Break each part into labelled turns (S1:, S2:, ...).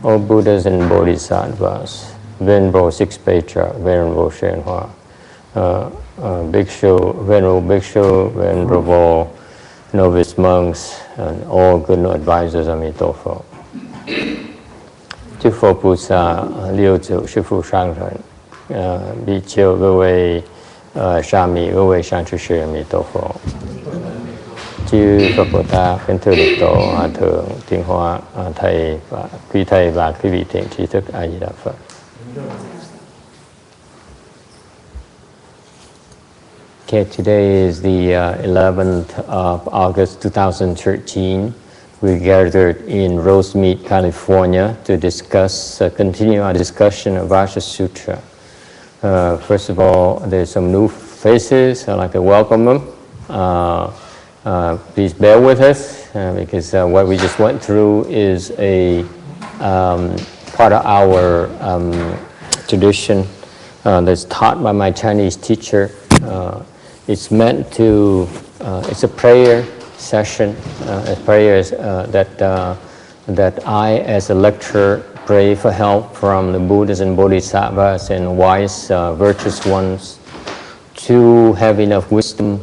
S1: O Buddhas and Bodhisattvas, Venerable Sixth Patriarch, Venerable YongHua, Bhikshu, Venerable Bhikshu, Venerable Novice monks, and all good advisors of Emitofuo. 诸佛菩萨、六祖、师父上人、比丘、各位沙弥、各位上师师阿弥陀佛。chư Phật Bồ Tát, kính thưa Đức Tổ, Hòa Thượng, Tiến Hóa, Thầy và quý vị thiện tri thức A Di Đà Phật. Okay, today is the 11th of August 2013. We gathered in Rosemead, California to discuss, continue our discussion of Vajra Sutra. First of all, there's some new faces. I'd like to welcome them. Please bear with us because what we just went through is a part of our tradition that's taught by my Chinese teacher. It's meant to, it's a prayer session, prayers that I as a lecturer pray for help from the Buddhas and Bodhisattvas and wise, virtuous ones to have enough wisdom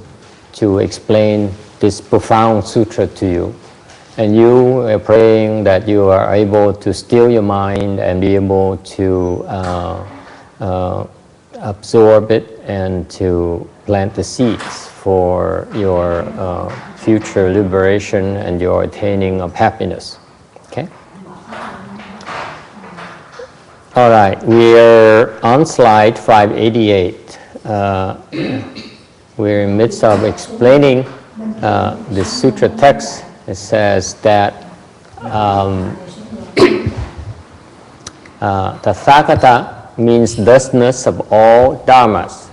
S1: to explain this profound sutra to you. And you are praying that you are able to still your mind and be able to absorb it and to plant the seeds for your future liberation and your attaining of happiness. Okay? All right, we are on slide 588. We're in the midst of explaining the sutra text. It says that Tathagata means thusness of all dharmas.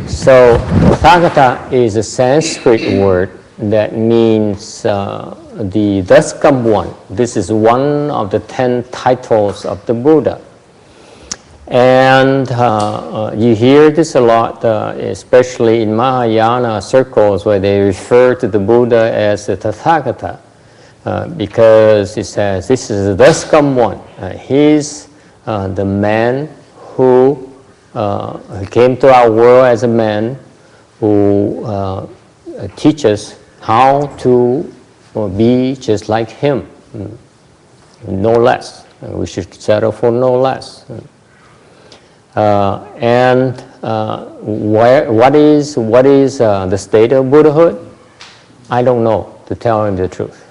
S1: So Tathagata is a Sanskrit word that means the thus come one. This is one of the 10 titles of the Buddha. And you hear this a lot, especially in Mahayana circles where they refer to the Buddha as the Tathagata. Because it says, this is the thus come one. He's the man who came to our world as a man who teaches how to be just like him, no less. We should settle for no less. What is the state of Buddhahood? I don't know, to tell him the truth.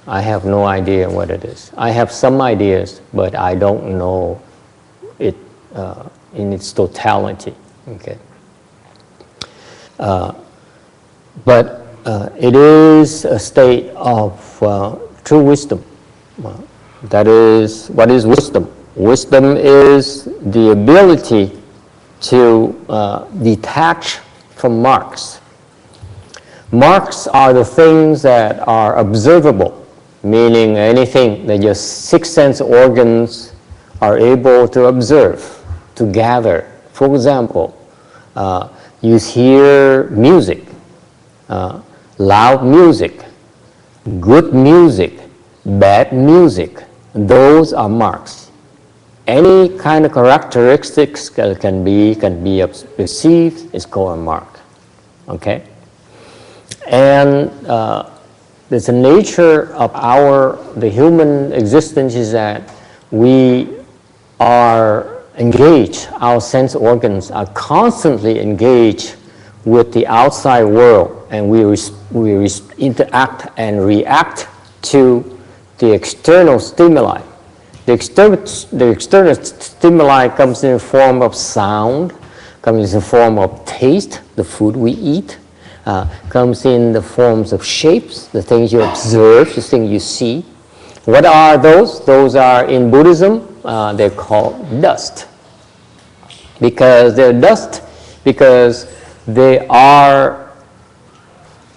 S1: I have no idea what it is. I have some ideas, but I don't know it in its totality. Okay. But it is a state of true wisdom. That is, what is wisdom? Wisdom is the ability to detach from marks. Marks are the things that are observable, meaning anything that your six sense organs are able to observe, to gather. For example, you hear music, loud music, good music, bad music. Those are marks. Any kind of characteristics can be perceived is called a mark. Okay? And there's a nature of the human existence is that we are engaged, our sense organs are constantly engaged with the outside world, and we interact and react to the external stimuli. The external stimuli comes in the form of sound, comes in the form of taste, the food we eat, comes in the forms of shapes, the things you observe, the things you see. What are those? Those are, in Buddhism, they're called dust. Because they're dust, because they are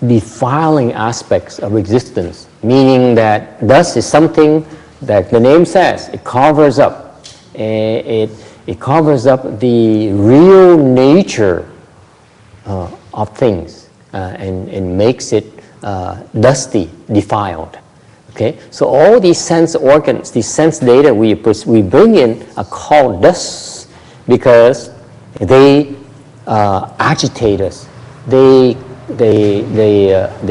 S1: defiling aspects of existence, meaning that dust is something that the name says, it covers up. It covers up the real nature of things. and makes it dusty, defiled. Okay, so all these sense organs, these sense data we bring in are called dust because they agitate us. They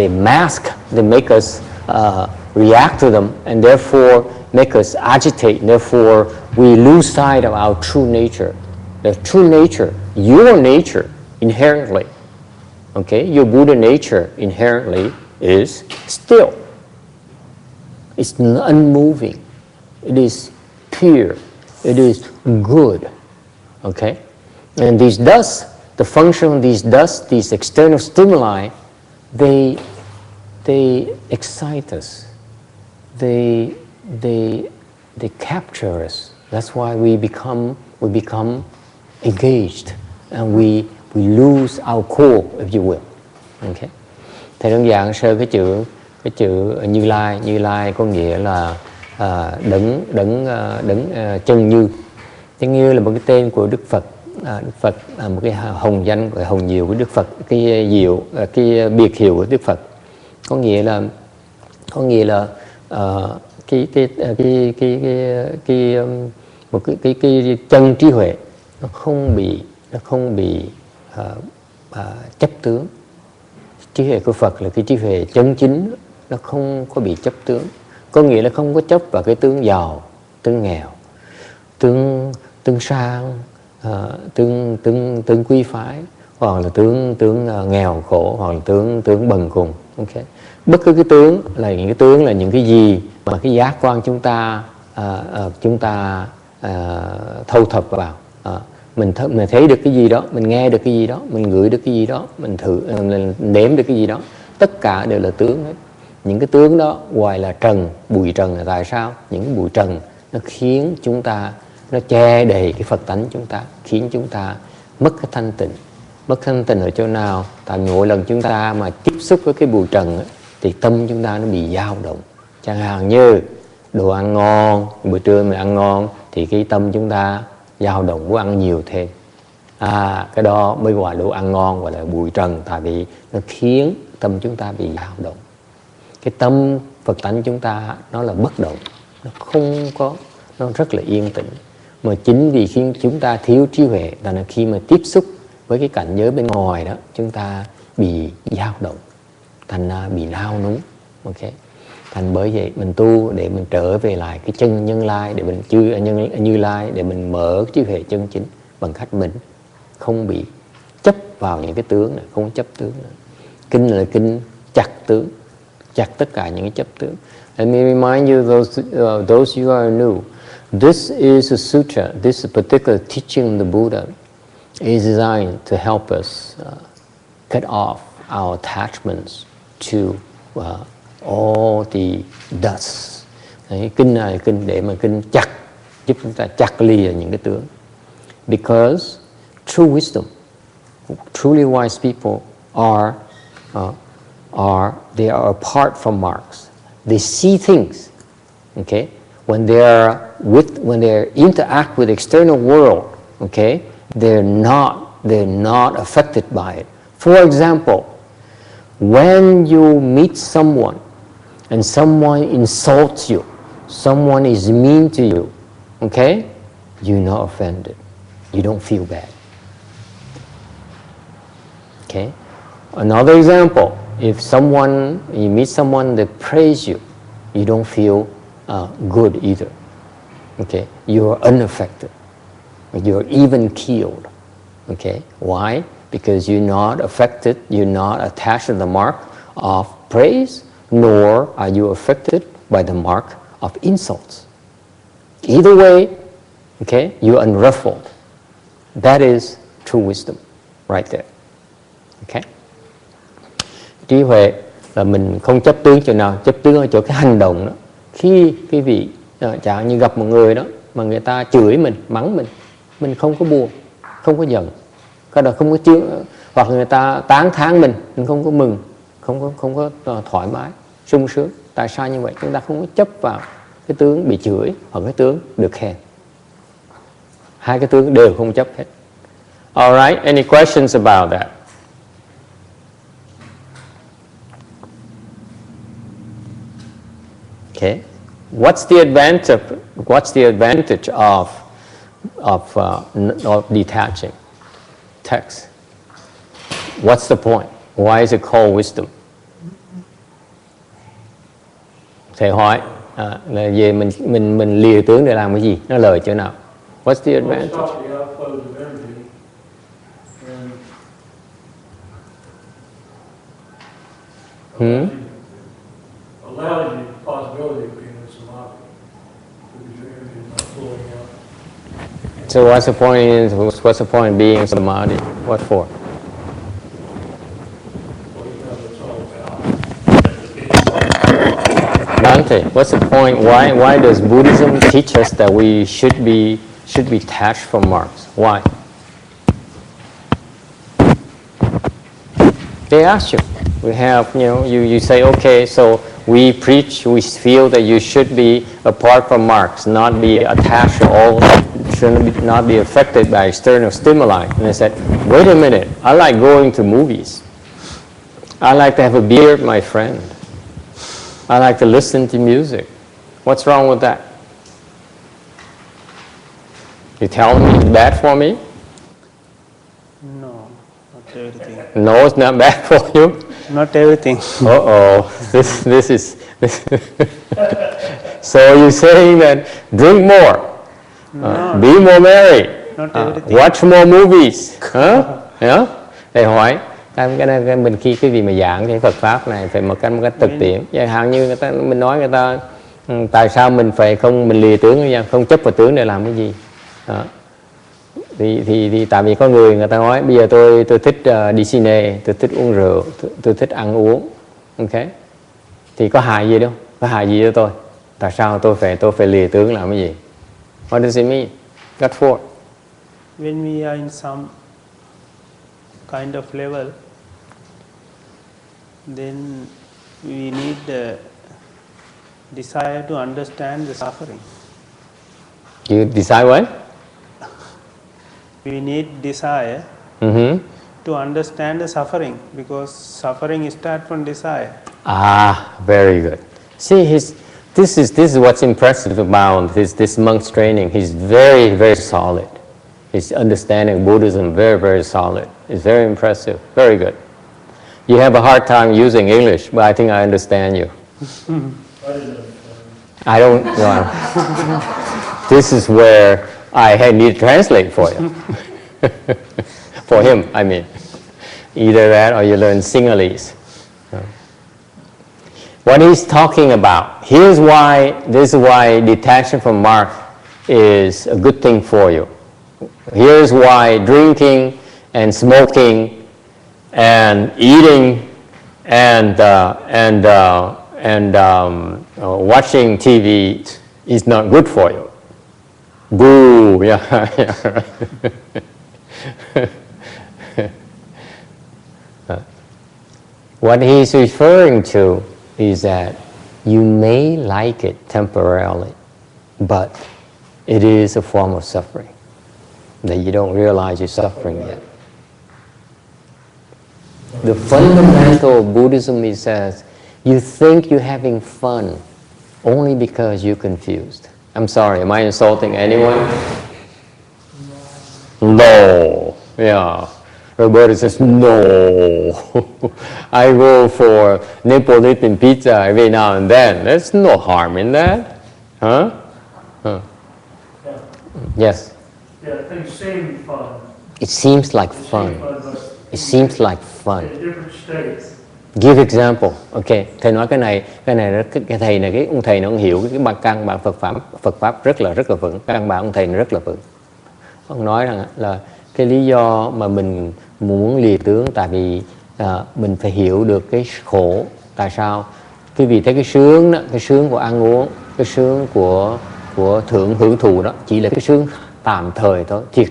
S1: mask. They make us react to them, and therefore make us agitate. And therefore, we lose sight of our true nature. The true nature, your nature, inherently. Okay, your Buddha nature inherently is still. It's unmoving. It is pure. It is good. Okay? And these dust, the function of these dust, these external stimuli, they excite us. They capture us. That's why we become engaged, and we lose our core, if you will. Okay? Thầy đơn giản sơ cái chữ Như Lai có nghĩa là đấng chân như. Chân như là một cái tên của Đức Phật. Đức Phật là một cái hồng danh, gọi hồng diệu của Đức Phật, cái biệt hiệu của Đức Phật. Có nghĩa là một cái chân trí huệ nó không bị chấp tướng. Trí huệ của Phật là cái trí huệ chân chính, nó không có bị chấp tướng. Có nghĩa là không có chấp vào cái tướng giàu, tướng nghèo, tướng sang, tướng quý phái, hoặc là tướng nghèo khổ, hoặc là tướng bần cùng. Okay. Bất cứ cái tướng là những cái gì mà cái giác quan chúng ta thâu thập vào. Mình thấy được cái gì đó, mình nghe được cái gì đó, mình ngửi được cái gì đó, mình nếm được cái gì đó, tất cả đều là tướng hết. Những cái tướng đó gọi là trần, bụi trần là tại sao? Những cái bụi trần nó khiến chúng ta, nó che đầy cái Phật tánh chúng ta, khiến chúng ta mất cái thanh tịnh. Mất thanh tịnh ở chỗ nào? Tại mỗi lần chúng ta mà tiếp xúc với cái bụi trần thì tâm chúng ta nó bị dao động. Chẳng hạn như đồ ăn ngon, buổi trưa mình ăn ngon thì cái tâm chúng ta dao động, muốn ăn nhiều thêm. Cái đó mới gọi là đồ ăn ngon, gọi là bụi trần, tại vì nó khiến tâm chúng ta bị dao động. Cái tâm Phật tánh chúng ta nó là bất động, nó không có, nó rất là yên tĩnh. Mà chính vì khi chúng ta thiếu trí huệ, là khi mà tiếp xúc với cái cảnh giới bên ngoài đó, chúng ta bị dao động, thành ra bị nao núng. Ok, thành bởi vậy mình tu để mình trở về lại cái chân Nhân Lai, để mình Như Lai, để mình mở trí huệ chân chính bằng cách mình không bị chấp vào những cái tướng này, không chấp tướng nữa. Kinh là kinh chặt tướng, chặt tất cả những cái chấp tướng. Let me remind you, those you are new, this is a sutra, this particular teaching of the Buddha is designed to help us cut off our attachments to all the dust. Đấy, kinh này là kinh để mà kinh chặt, giúp chúng ta chặt lìa những cái tướng. Because true wisdom, truly wise people they are apart from marks. They see things, okay? When they interact with the external world, okay, they're not affected by it. For example, when you meet someone and someone insults you, someone is mean to you, okay, you're not offended. You don't feel bad. Okay. Another example, if you meet someone that praise you, you don't feel good either. Okay, you are unaffected. You're even killed. Okay, why? Because you're not affected, you're not attached to the mark of praise, nor are you affected by the mark of insults. Either way, okay, you're unruffled. That is true wisdom, right there. Okay. Trí huệ là mình không chấp tướng chỗ nào, chấp tướng ở chỗ cái hành động đó. Khi cái vị chẳng như gặp một người đó mà người ta chửi mình, mắng mình không có buồn, không có giận, cái đó không có chướng, hoặc người ta tán thán mình không có mừng, không có thoải mái, sung sướng. Tại sao như vậy? Chúng ta không có chấp vào cái tướng bị chửi hoặc cái tướng được khen. Hai cái tướng đều không chấp hết. All right, any questions about that? Okay, what's the advantage? What's the advantage of detaching text? What's the point? Why is it called wisdom? Thầy hỏi là về mình lìa tướng để làm cái gì? Nó lời chỗ nào? What's the advantage?
S2: Allows you the possibility of being in samadhi because your energy is not flowing out.
S1: So what's the point? What's the point of being in samadhi? What for? Dante, what's the point? Why does Buddhism teach us that we should be detached from marks? Why? They ask you. We have, you say, okay, so we preach, we feel that you should be apart from marks, not be attached to all, not be affected by external stimuli. And I said, wait a minute, I like going to movies. I like to have a beer with my friend. I like to listen to music. What's wrong with that? You tell me it's bad for me?
S3: No, not everything.
S1: No, it's not bad for you?
S3: Not everything.
S1: Uh-oh, this is... So you're saying that drink more, be more merry, watch more movies, yeah? Thầy hỏi, mình khi cái gì mà giảng cái Phật Pháp này phải một cách thực tiễn. Chẳng hạn như mình nói người ta, tại sao mình phải mình lìa tướng, không chấp vào tướng để làm cái gì? Đó. Thì tại vì có người ta nói bây giờ tôi thích đi cine, tôi thích uống rượu, tôi thích ăn uống, ok? Thì có hại gì đâu, có hại gì cho tôi? Tại sao tôi phải lìa tướng làm cái gì? What does it mean? What for?
S3: When we are in some kind of level, then we need the desire to understand the suffering.
S1: You decide what?
S3: We need desire to understand the suffering, because suffering starts from desire.
S1: Ah, very good. See, this is what's impressive about this monk's training. He's very, very solid. His understanding of Buddhism, very, very solid. It's very impressive. Very good. You have a hard time using English, but I think I understand you. I don't know. This is where I need to translate for you. For him, I mean. Either that or you learn Sinhalese. What he's talking about, this is why detachment from mark is a good thing for you. Here's why drinking and smoking and eating and watching TV is not good for you. Boo! Yeah. What he's referring to is that you may like it temporarily, but it is a form of suffering that you don't realize you're suffering yet. The fundamental of Buddhism is that you think you're having fun only because you're confused. I'm sorry, am I insulting anyone? No. Yeah. Roberta says, no. I go for Neapolitan pizza every now and then. There's no harm in that. Huh?
S2: Yeah.
S1: Yes.
S2: Yeah, things seem fun.
S1: It seems like fun. It seems like fun.
S2: In different states.
S1: Give example. Okay, thầy nói cái thầy này, cái ông thầy nó không hiểu cái căn bản Phật pháp rất là vững. Căn bản ông thầy nó rất là vững. Ông nói rằng là cái lý do mà mình muốn lìa tướng tại vì mình phải hiểu được cái khổ. Tại sao? Cái vì thấy cái sướng đó, cái sướng của ăn uống, cái sướng của hưởng thụ đó chỉ là cái sướng tạm thời thôi. Thiệt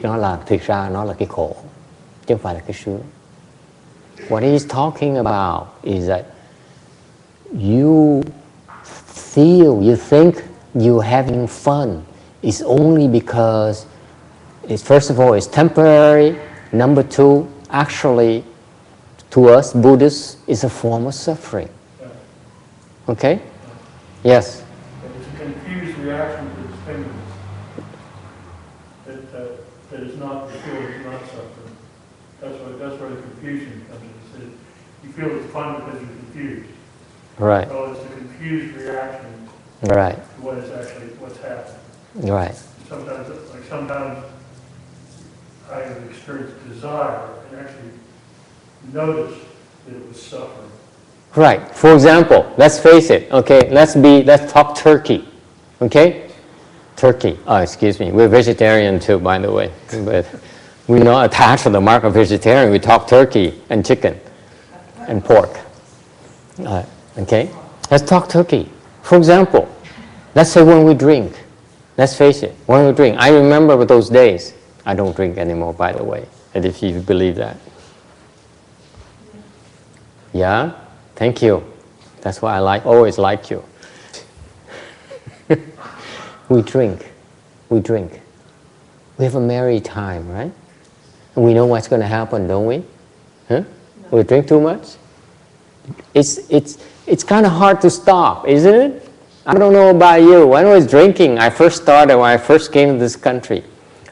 S1: ra nó là cái khổ, chứ không phải là cái sướng. What he's talking about is that you think you're having fun. It's only because, first of all, it's temporary. Number two, actually, to us Buddhists, it's a form of suffering. Okay? Yes.
S2: reaction to the stimulus. That is not, the feel is not suffering. That's where the confusion comes in. You feel it's fun because you're confused.
S1: Right.
S2: So it's a confused reaction
S1: Right.
S2: to what is actually what's happening.
S1: Right.
S2: Sometimes I have experienced desire and actually noticed that it was suffering.
S1: Right. For example, let's face it. Okay. Let's talk turkey. Okay. Turkey. Oh, excuse me. We're vegetarian too, by the way. But we're not attached to the mark of vegetarian. We talk turkey and chicken and pork. Okay. Let's talk turkey. For example, let's say when we drink. Let's face it. When we drink, I remember those days. I don't drink anymore, by the way. And if you believe that. Yeah. Thank you. That's why I always like you. We drink. We have a merry time, right? And we know what's going to happen, don't we? Huh? We drink too much? It's kind of hard to stop, isn't it? I don't know about you. When I was drinking, when I first came to this country,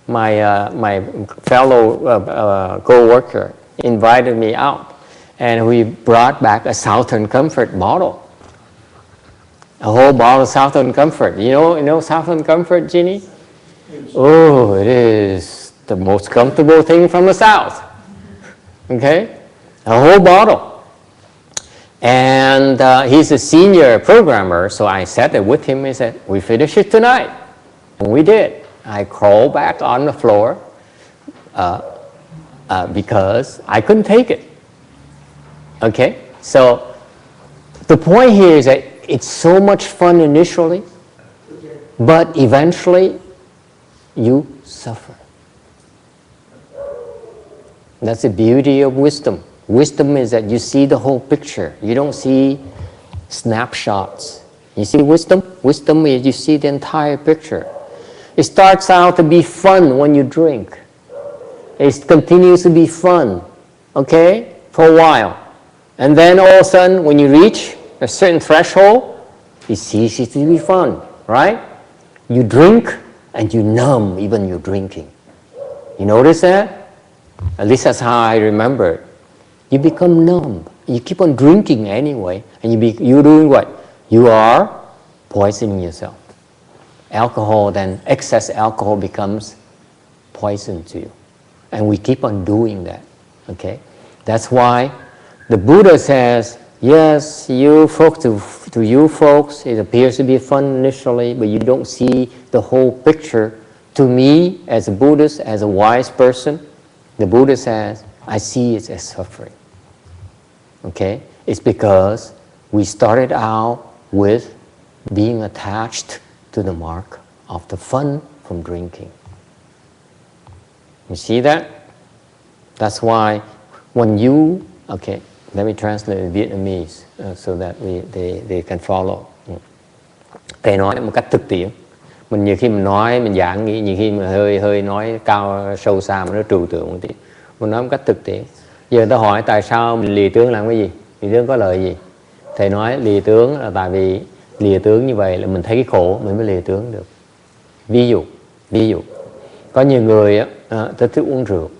S1: my fellow co-worker invited me out, and we brought back a Southern Comfort bottle. A whole bottle of Southern Comfort. You know Southern Comfort, Ginny? Oh, it is the most comfortable thing from the South. Okay? A whole bottle. And he's a senior programmer, so I sat there with him and said, we finish it tonight. And we did. I crawled back on the floor because I couldn't take it. Okay? So the point here is that it's so much fun initially, but eventually you suffer. That's the beauty of wisdom. Wisdom is that you see the whole picture. You don't see snapshots. You see wisdom? Wisdom is you see the entire picture. It starts out to be fun when you drink. It continues to be fun, okay, for a while. And then all of a sudden, when you reach a certain threshold, it ceases to be fun, right? You drink and you numb even you're drinking. You notice that? At least that's how I remember it. You become numb. You keep on drinking anyway, and you're doing what? You are poisoning yourself. Alcohol, then excess alcohol becomes poison to you. And we keep on doing that, okay? That's why the Buddha says, yes, you folks, to you folks, it appears to be fun initially, but you don't see the whole picture. To me, as a Buddhist, as a wise person, the Buddha says, I see it as suffering. Okay? It's because we started out with being attached to the mark of the fun from drinking. You see that? That's why when you, okay, let me translate in Vietnamese so that they can follow. Thầy nói một cách thực tiễn. Mình nhiều khi mình nói, mình giảng nghĩ, nhiều khi mình hơi nói cao sâu xa mà nó trừu tượng một tí. Mình nói một cách thực tiễn. Giờ ta hỏi tại sao mình lìa tướng làm cái gì? Lìa tướng có lợi gì? Thầy nói lìa tướng là tại vì lìa tướng như vậy là mình thấy cái khổ mình mới lìa tướng được. Ví dụ có nhiều người ta thích uống rượu.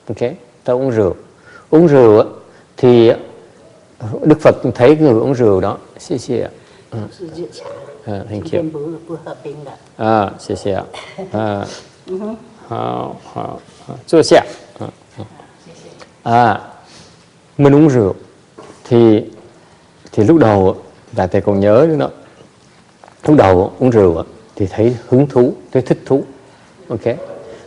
S1: Ok, ta uống rượu. Uống rượu thì Đức Phật thấy người uống rượu đó. Xí xí ạ. Thank you. 谢谢。好，坐下。Mình uống rượu thì lúc đầu là thầy còn nhớ nữa đó. Lúc đầu uống rượu thì thấy hứng thú, thấy thích thú. Ok.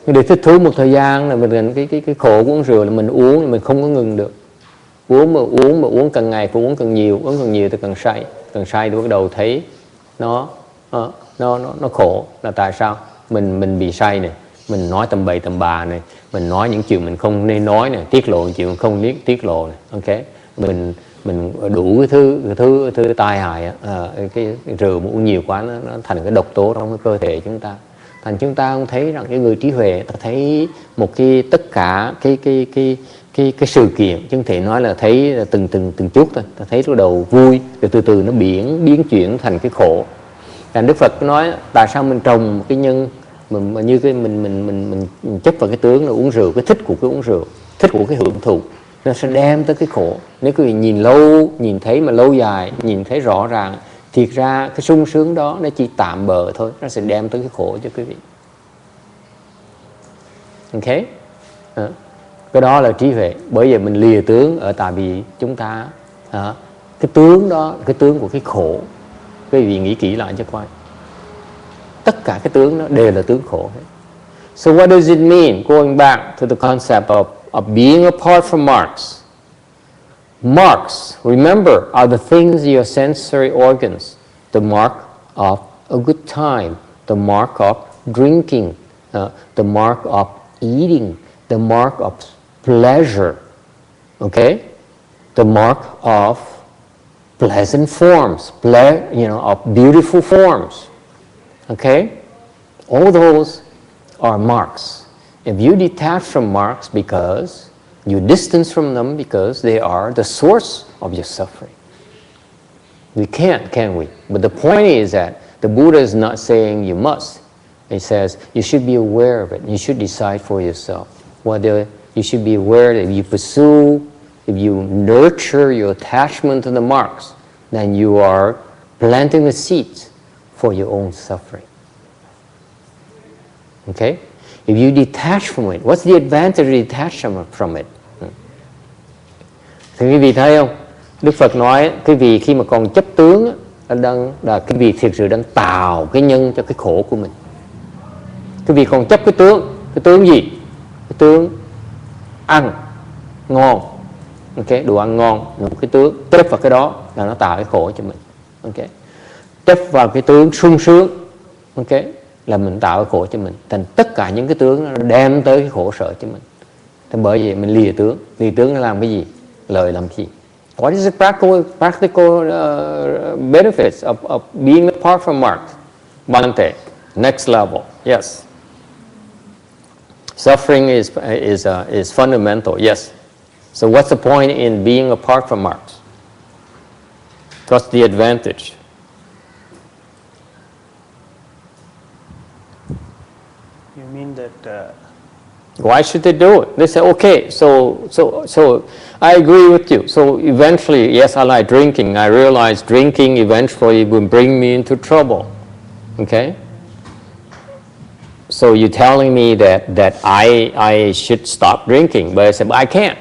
S1: Nhưng để thích thú một thời gian là mình cái khổ của uống rượu là mình uống là mình không có ngừng được. Uống càng ngày cũng uống càng nhiều thì càng say thì bắt đầu thấy nó khổ. Là tại sao mình bị say này, mình nói tầm bậy tầm bạ này, mình nói những chuyện mình không nên nói này, tiết lộ những chuyện mình không nên tiết lộ này. Ok, mình đủ cái thứ tai hại. Cái rượu mà uống nhiều quá nó thành cái độc tố trong cái cơ thể chúng ta. Thành chúng ta cũng thấy rằng cái người trí huệ ta thấy một cái tất cả cái sự kiện, chứ không thể nói là thấy từng chút thôi. Ta thấy lúc đầu vui rồi từ từ nó biến chuyển thành cái khổ. Thành Đức Phật nói tại sao mình trồng cái nhân mà như cái mình chấp vào cái tướng là uống rượu, cái thích của cái uống rượu, thích của cái hưởng thụ, nó sẽ đem tới cái khổ. Nếu quý vị nhìn lâu, nhìn thấy mà lâu dài, nhìn thấy rõ ràng, thiệt ra cái sung sướng đó nó chỉ tạm bợ thôi, nó sẽ đem tới cái khổ cho quý vị. Ok? Cái đó là trí huệ. Bởi vì mình lìa tướng ở tại vì chúng ta cái tướng đó, cái tướng của cái khổ. Quý vị nghĩ kỹ lại cho coi. Tất cả cái tướng đó đều là tướng khổ hết. So what does it mean? Going back to the concept of being apart from marks. Marks, remember, are the things your sensory organs. The mark of a good time, the mark of drinking, the mark of eating, the mark of pleasure, okay? The mark of pleasant forms, of beautiful forms, okay? All those are marks. If you detach from marks because you distance from them because they are the source of your suffering. We can't, can we? But the point is that the Buddha is not saying you must. He says you should be aware of it. You should decide for yourself whether you should be aware that if you pursue, if you nurture your attachment to the marks, then you are planting the seeds for your own suffering. Okay? If you detach from it, what's the advantage of detachment from it? Thì quý vị thấy không? Đức Phật nói quý vị khi mà còn chấp tướng là quý vị thực sự đang tạo cái nhân cho cái khổ của mình. Quý vị còn chấp cái tướng gì? Cái tướng ăn ngon, okay, đồ ăn ngon, một cái tướng chấp vào cái đó là nó tạo cái khổ cho mình, okay. Chấp vào cái tướng sung sướng, okay, là mình tạo cái khổ cho mình. Thành tất cả những cái tướng nó đem tới cái khổ sở cho mình. Thế bởi vậy mình lìa tướng nó làm cái gì? Lợi làm gì? What is the practical benefits of being apart from marks? Bhante, next level, yes. Suffering is fundamental, yes. So what's the point in being apart from marks? What's the advantage?
S3: You mean that...
S1: Why should they do it? They say, okay, so I agree with you. So eventually, yes, I like drinking. I realize drinking eventually will bring me into trouble. Okay? So you're telling me that I should stop drinking, but I said, but I can't.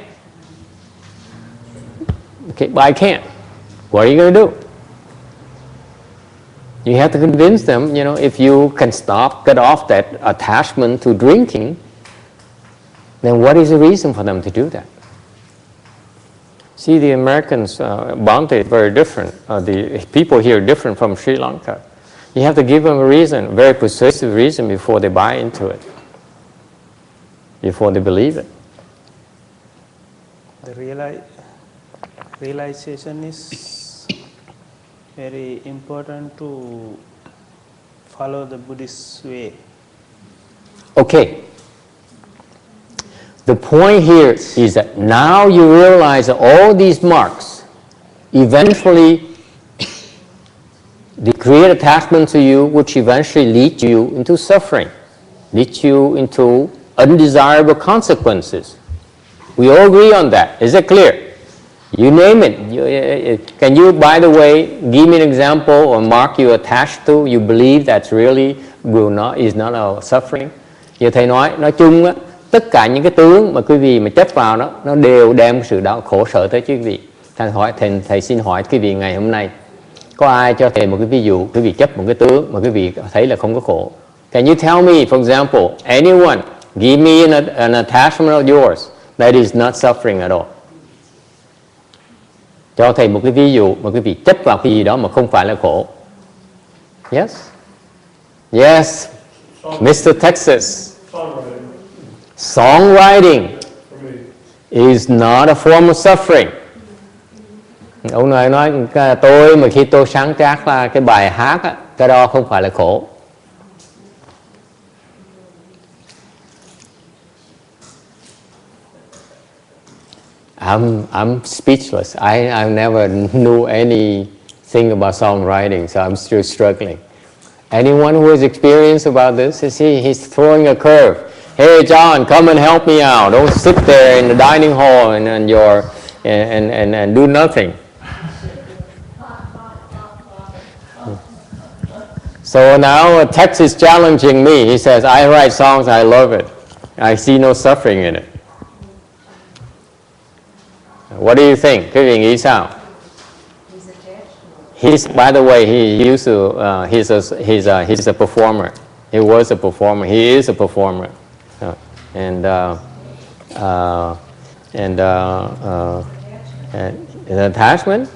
S1: Okay, but I can't. What are you going to do? You have to convince them, if you can get off that attachment to drinking, then what is the reason for them to do that? See, the Americans, Bhante is very different. The people here are different from Sri Lanka. You have to give them a reason, a very persuasive reason before they buy into it, before they believe it.
S3: The realization is very important to follow the Buddhist way.
S1: Okay. The point here is that now you realize that all these marks eventually they create attachment to you, which eventually lead you into suffering, lead you into undesirable consequences. We all agree on that. Is it clear? You name it. Can you, by the way, give me an example or mark you attached to, you believe that's really is not a suffering? Như thầy nói chung á, tất cả những cái tướng mà quý vị mà chấp vào đó, nó đều đem sự khổ sở tới quý vị. Thầy xin hỏi quý vị ngày hôm nay, có ai cho thầy một cái ví dụ, quý vị chấp một cái tướng mà quý vị thấy là không có khổ? Can you tell me, for example, anyone, give me an attachment of yours that is not suffering at all? Cho thầy một cái ví dụ mà quý vị chấp vào cái gì đó mà không phải là khổ. Yes? Yes, Mr. Texas. Songwriting is not a form of suffering. Ông này nói tôi mà khi tôi sáng tác ra cái bài hát á, cái đó không phải là khổ. I'm speechless. I never knew anything about songwriting, so I'm still struggling. Anyone who has experience about this? You see, he's throwing a curve. Hey, John, come and help me out. Don't sit there in the dining hall and do nothing. So now a text is challenging me. He says, I write songs, I love it. I see no suffering in it. What do you think? Quý vị nghĩ sao? By the way, he used to, he's a performer. He was a performer. He is a performer. And attachment?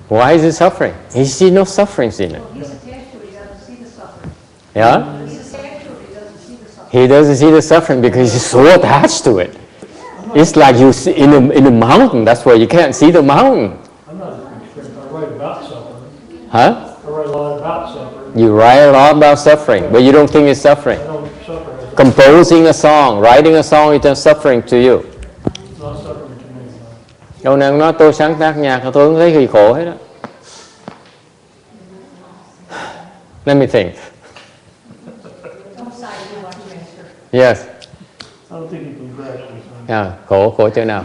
S1: Why is he suffering? He sees no sufferings in it.
S4: He's attached to it, he doesn't see the suffering.
S1: Yeah?
S4: He's attached to it, he doesn't see the suffering.
S1: He doesn't see the suffering because he's so attached to it. It's like you see in a mountain. That's why you can't see the mountain.
S2: I'm not concerned. I write about suffering.
S1: Huh?
S2: I write a lot about suffering.
S1: You write a lot about suffering, but you don't think it's suffering.
S2: I don't suffer as
S1: Composing a song, writing a song is just suffering to you.
S2: it's not suffering to me.
S1: Ông nào nói tôi sáng tác nhạc tôi không thấy gì khổ hết á. Let me think.
S4: Don't side you want to answer.
S1: Yes.
S2: I don't think you can grasp this.
S1: Khổ chỗ nào?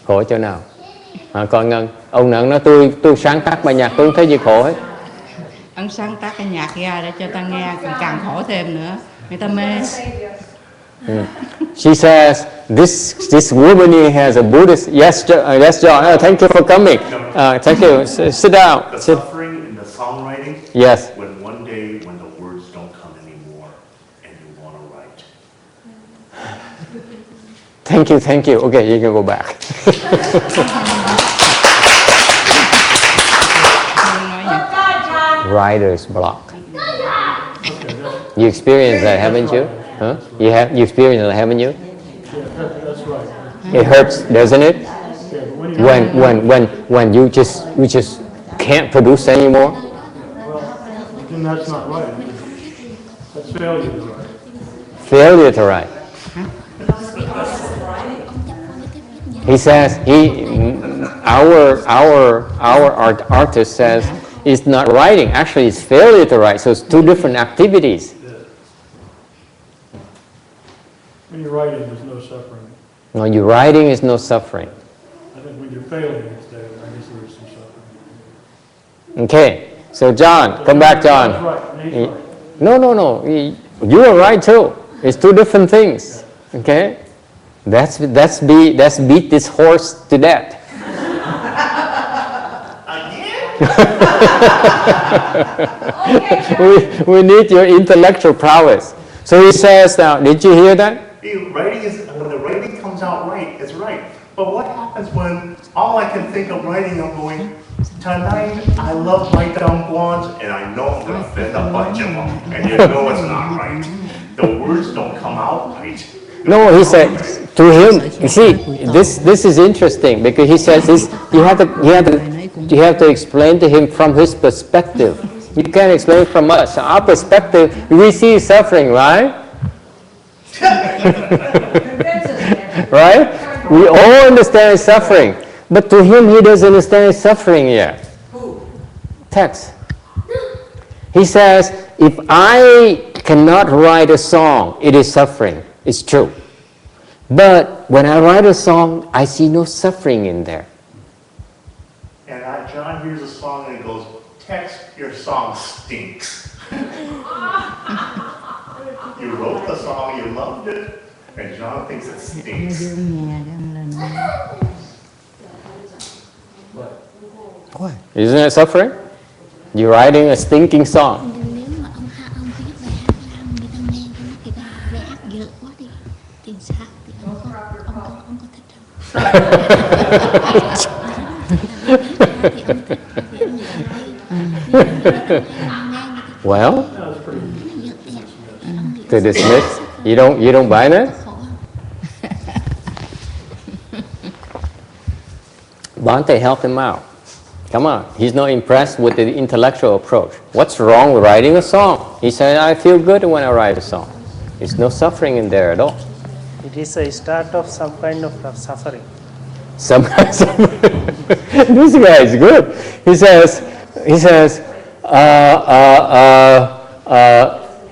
S1: Khổ chỗ nào? Con Ngân, ông nào nói tôi sáng tác bài nhạc tôi không thấy gì khổ hết.
S5: Ông sáng tác cái nhạc ra để cho ta nghe càng khổ thêm nữa, người ta mê.
S1: She says, this woman has a Buddhist. Yes, yes, John. Oh, thank you for coming. Thank you. Sit down.
S6: The suffering in the songwriting.
S1: Yes.
S6: When one day when the words don't come anymore and you want to write.
S1: Thank you. Okay, you can go back. Writer's block. You experience that, haven't you? Huh? You experience that, haven't you?
S2: Yeah, that's right.
S1: It hurts, doesn't it?
S2: Yeah, but
S1: When you just can't produce anymore.
S2: well, then that's not right. That's failure to write.
S1: Failure to write. He says our artist says it's not writing. Actually, it's failure to write. So it's two different activities.
S2: When you're writing, there's no suffering.
S1: No, your writing is no suffering.
S2: I think when you're failing instead, I guess there is some suffering.
S1: Okay. So John, come back, John.
S2: That's right. He's right.
S1: No. You are right too. It's two different things. Okay. Let's beat this horse to death. we need your intellectual prowess. So he says now, did you hear that?
S6: Writing is, when the writing comes out right, it's right. But what happens when all I can think of writing, I'm going, tonight I love my dumb blondes and I know I'm going to offend a bunch of them. And you know it's not right. The words don't come out right.
S1: No, he said to him. You see, this is interesting because he says this. You have to explain to him from his perspective. You can't explain it from us. Our perspective, we see suffering, right? Right? We all understand suffering, but to him, he doesn't understand suffering yet. Text. He says, if I cannot write a song, it is suffering. It's true. But when I write a song, I see no suffering in there.
S6: And John hears a song and he goes, Tex, your song stinks. You wrote the song, you loved it, and John thinks it stinks.
S1: Isn't it suffering? You're writing a stinking song.
S7: Nếu mà ông viết bài hát làm người ta nghe thì bài hát dở quá đi tiền sao thì ông có thích không?
S1: Well, to dismiss, you don't buy that? Bhante helped him out. Come on, he's not impressed with the intellectual approach. What's wrong with writing a song? He said, I feel good when I write a song. There's no suffering in there at all.
S3: It is a start of some kind of suffering.
S1: This guy is good. He says,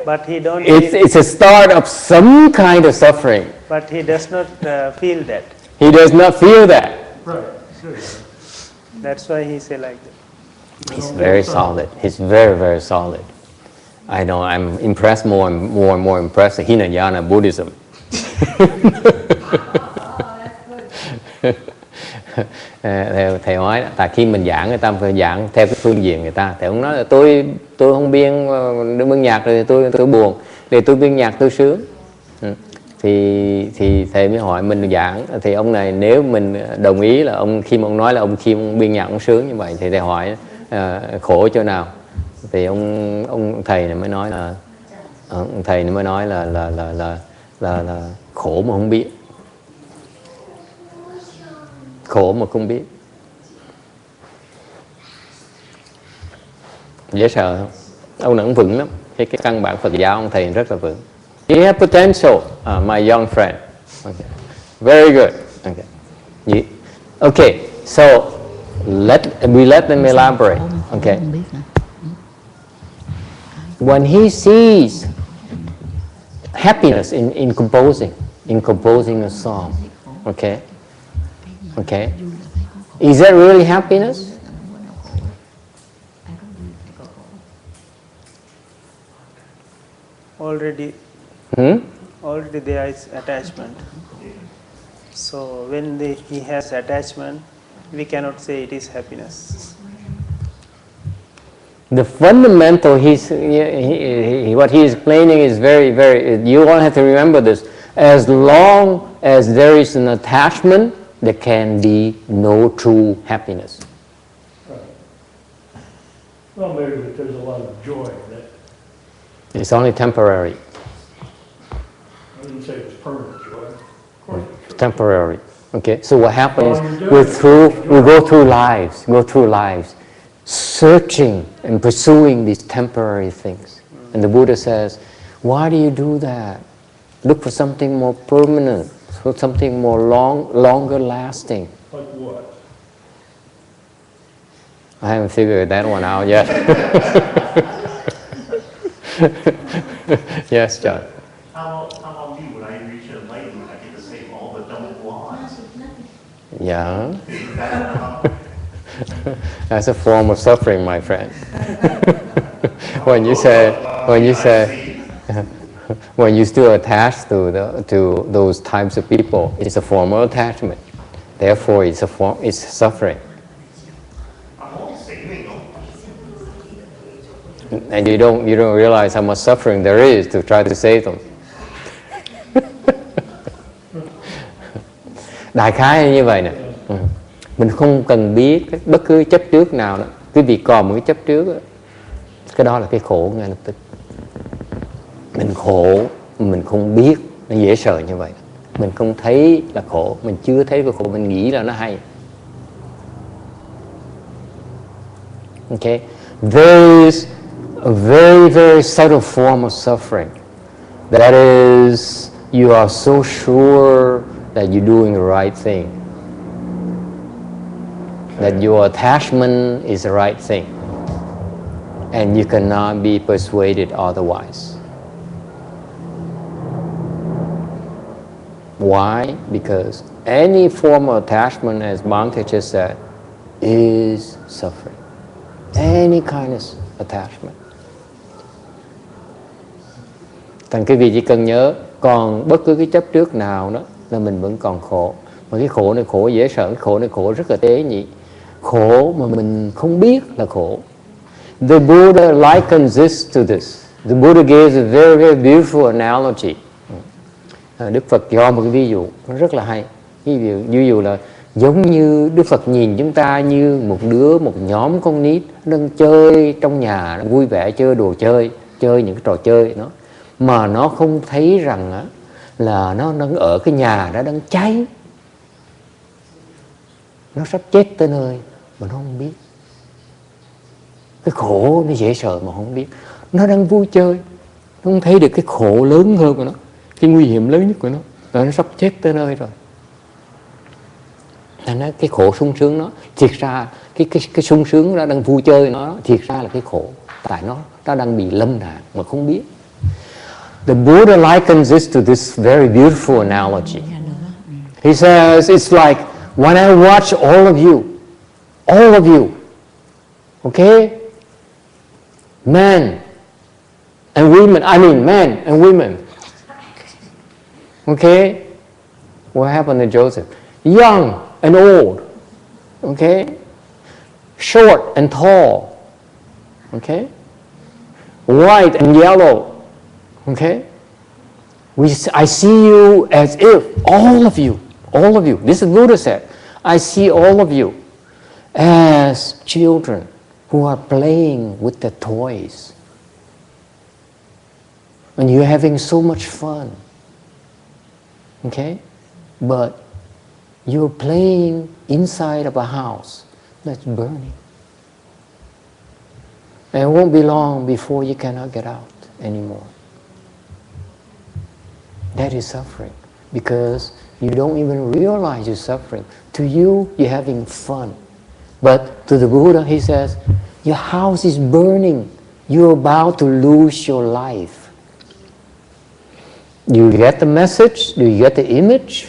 S3: But he don't.
S1: It's a start of some kind of suffering.
S3: But he does not feel that.
S1: He does not feel that.
S2: Right, good.
S3: That's why he say like that.
S1: He's very solid. He's very, very solid. I know. I'm impressed more and more impressed with Hinayana Buddhism. Theo thầy nói là khi mình giảng, người ta phải giảng theo cái phương diện người ta. Thầy không nói là tôi không biên nhạc rồi tôi buồn, để tôi biên nhạc tôi sướng. Thì thầy mới hỏi mình giảng, thì ông này nếu mình đồng ý là ông Kim, ông nói là ông Kim biên nhạc ông sướng như vậy, thì thầy hỏi khổ chỗ nào, thì ông thầy này mới nói là ông thầy này mới nói là khổ mà không biết, khổ mà không biết. Dễ sợ không? Ông này cũng vững lắm, cái căn bản Phật giáo ông thầy rất là vững. You have potential, my young friend. Okay. Very good. Okay. Okay. So let them elaborate. Okay. When he sees happiness in composing a song, okay. Is that really happiness?
S3: Already there is attachment. So when he has attachment, we cannot say it is happiness.
S1: The fundamental, what he is explaining is very, very, you all have to remember this. As long as there is an attachment, there can be no true happiness.
S2: Right. Well, maybe that there's a lot of joy in it.
S1: It's only temporary.
S2: I didn't say it was permanent joy. Of course it's
S1: Temporary. Okay. So what happens?
S2: Well,
S1: we go through lives, searching and pursuing these temporary things. And the Buddha says, why do you do that? Look for something more permanent, for something more longer lasting.
S2: Like what?
S1: I haven't figured that one out yet. Yes, John.
S6: How about me? When I reach enlightenment, I get to save all the dumb blondes.
S1: Yeah. That's a form of suffering, my friend. when you still attached to those types of people, it's a form of attachment. Therefore, it's suffering.
S6: I'm all saving them.
S1: And you don't realize how much suffering there is to try to save them. Đại khái như vậy nè. Mình không cần biết bất cứ chấp trước nào nữa. Quý vị còn một cái chấp trước đó, cái đó là cái khổ ngay lập tức. Mình khổ, mình không biết, nó dễ sợ như vậy. Mình không thấy là khổ, mình chưa thấy cái khổ, mình nghĩ là nó hay. Okay? There is a very, very subtle form of suffering. That is, you are so sure that you're doing the right thing. That your attachment is the right thing. And you cannot be persuaded otherwise. Why? Because any form of attachment, as Bhante just said, is suffering. Any kind of attachment. Thành quý vị chỉ cần nhớ, còn bất cứ cái chấp trước nào đó là mình vẫn còn khổ. Mà cái khổ này khổ dễ sợ, cái khổ này khổ rất là tế nhị. Khổ mà mình không biết là khổ. The Buddha likens this to this. The Buddha gives a very, very beautiful analogy. Đức Phật cho một cái ví dụ nó rất là hay. Ví dụ là giống như Đức Phật nhìn chúng ta như một nhóm con nít đang chơi trong nhà, vui vẻ chơi đồ chơi những cái trò chơi đó, mà nó không thấy rằng là nó đang ở cái nhà đó đang cháy, nó sắp chết tới nơi mà nó không biết. Cái khổ nó dễ sợ mà không biết. Nó đang vui chơi, nó không thấy được cái khổ lớn hơn của nó, cái nguy hiểm lớn nhất của nó, là nó sắp chết tới nơi rồi. Thành ra cái khổ sung sướng nó, thiệt ra cái sung sướng nó đang vui chơi nó, thiệt ra là cái khổ. tại nó đang bị lâm nạn mà không biết. The Buddha likens this to this very beautiful analogy. He says, it's like when I watch all of you, okay? Men and women. Okay? What happened to Joseph? Young and old, okay? Short and tall, okay? White and yellow, okay? I see you as if, all of you, this is Buddha said, I see all of you as children who are playing with their toys. And you're having so much fun, okay? But you're playing inside of a house that's burning. And it won't be long before you cannot get out anymore. That is suffering, because you don't even realize you're suffering. To you, you're having fun. But to the Buddha, he says, your house is burning. You're about to lose your life. Do you get the message? Do you get the image?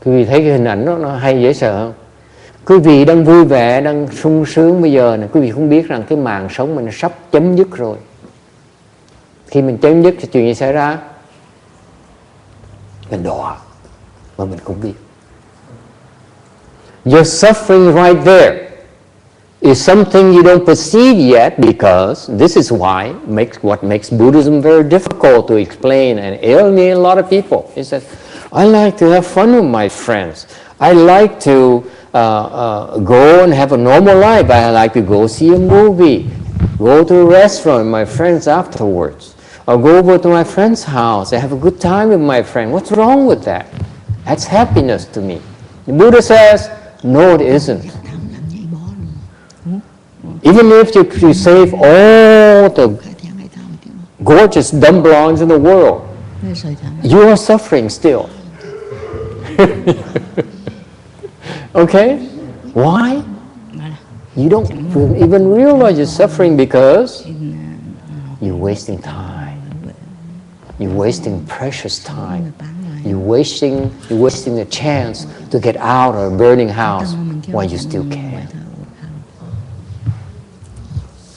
S1: Quý vị thấy cái hình ảnh đó nó hay dễ sợ không? Quý vị đang vui vẻ, đang sung sướng bây giờ này, quý vị không biết rằng cái màn sống mình sắp chấm dứt rồi. Khi mình chấm dứt thì chuyện gì xảy ra? Mình đọa mà mình không biết. Your suffering right there is something you don't perceive yet, because this is why what makes Buddhism very difficult to explain and alienate a lot of people. It says, I like to have fun with my friends. I like to go and have a normal life. I like to go see a movie, go to a restaurant with my friends afterwards, or go over to my friend's house and have a good time with my friend. What's wrong with that? That's happiness to me. The Buddha says, no, it isn't. Even if you save all the gorgeous dumb belongs in the world, you are suffering still. Okay? Why? You don't even realize you're suffering because you're wasting time. You're wasting precious time. You're wasting the chance to get out of a burning house while you still can.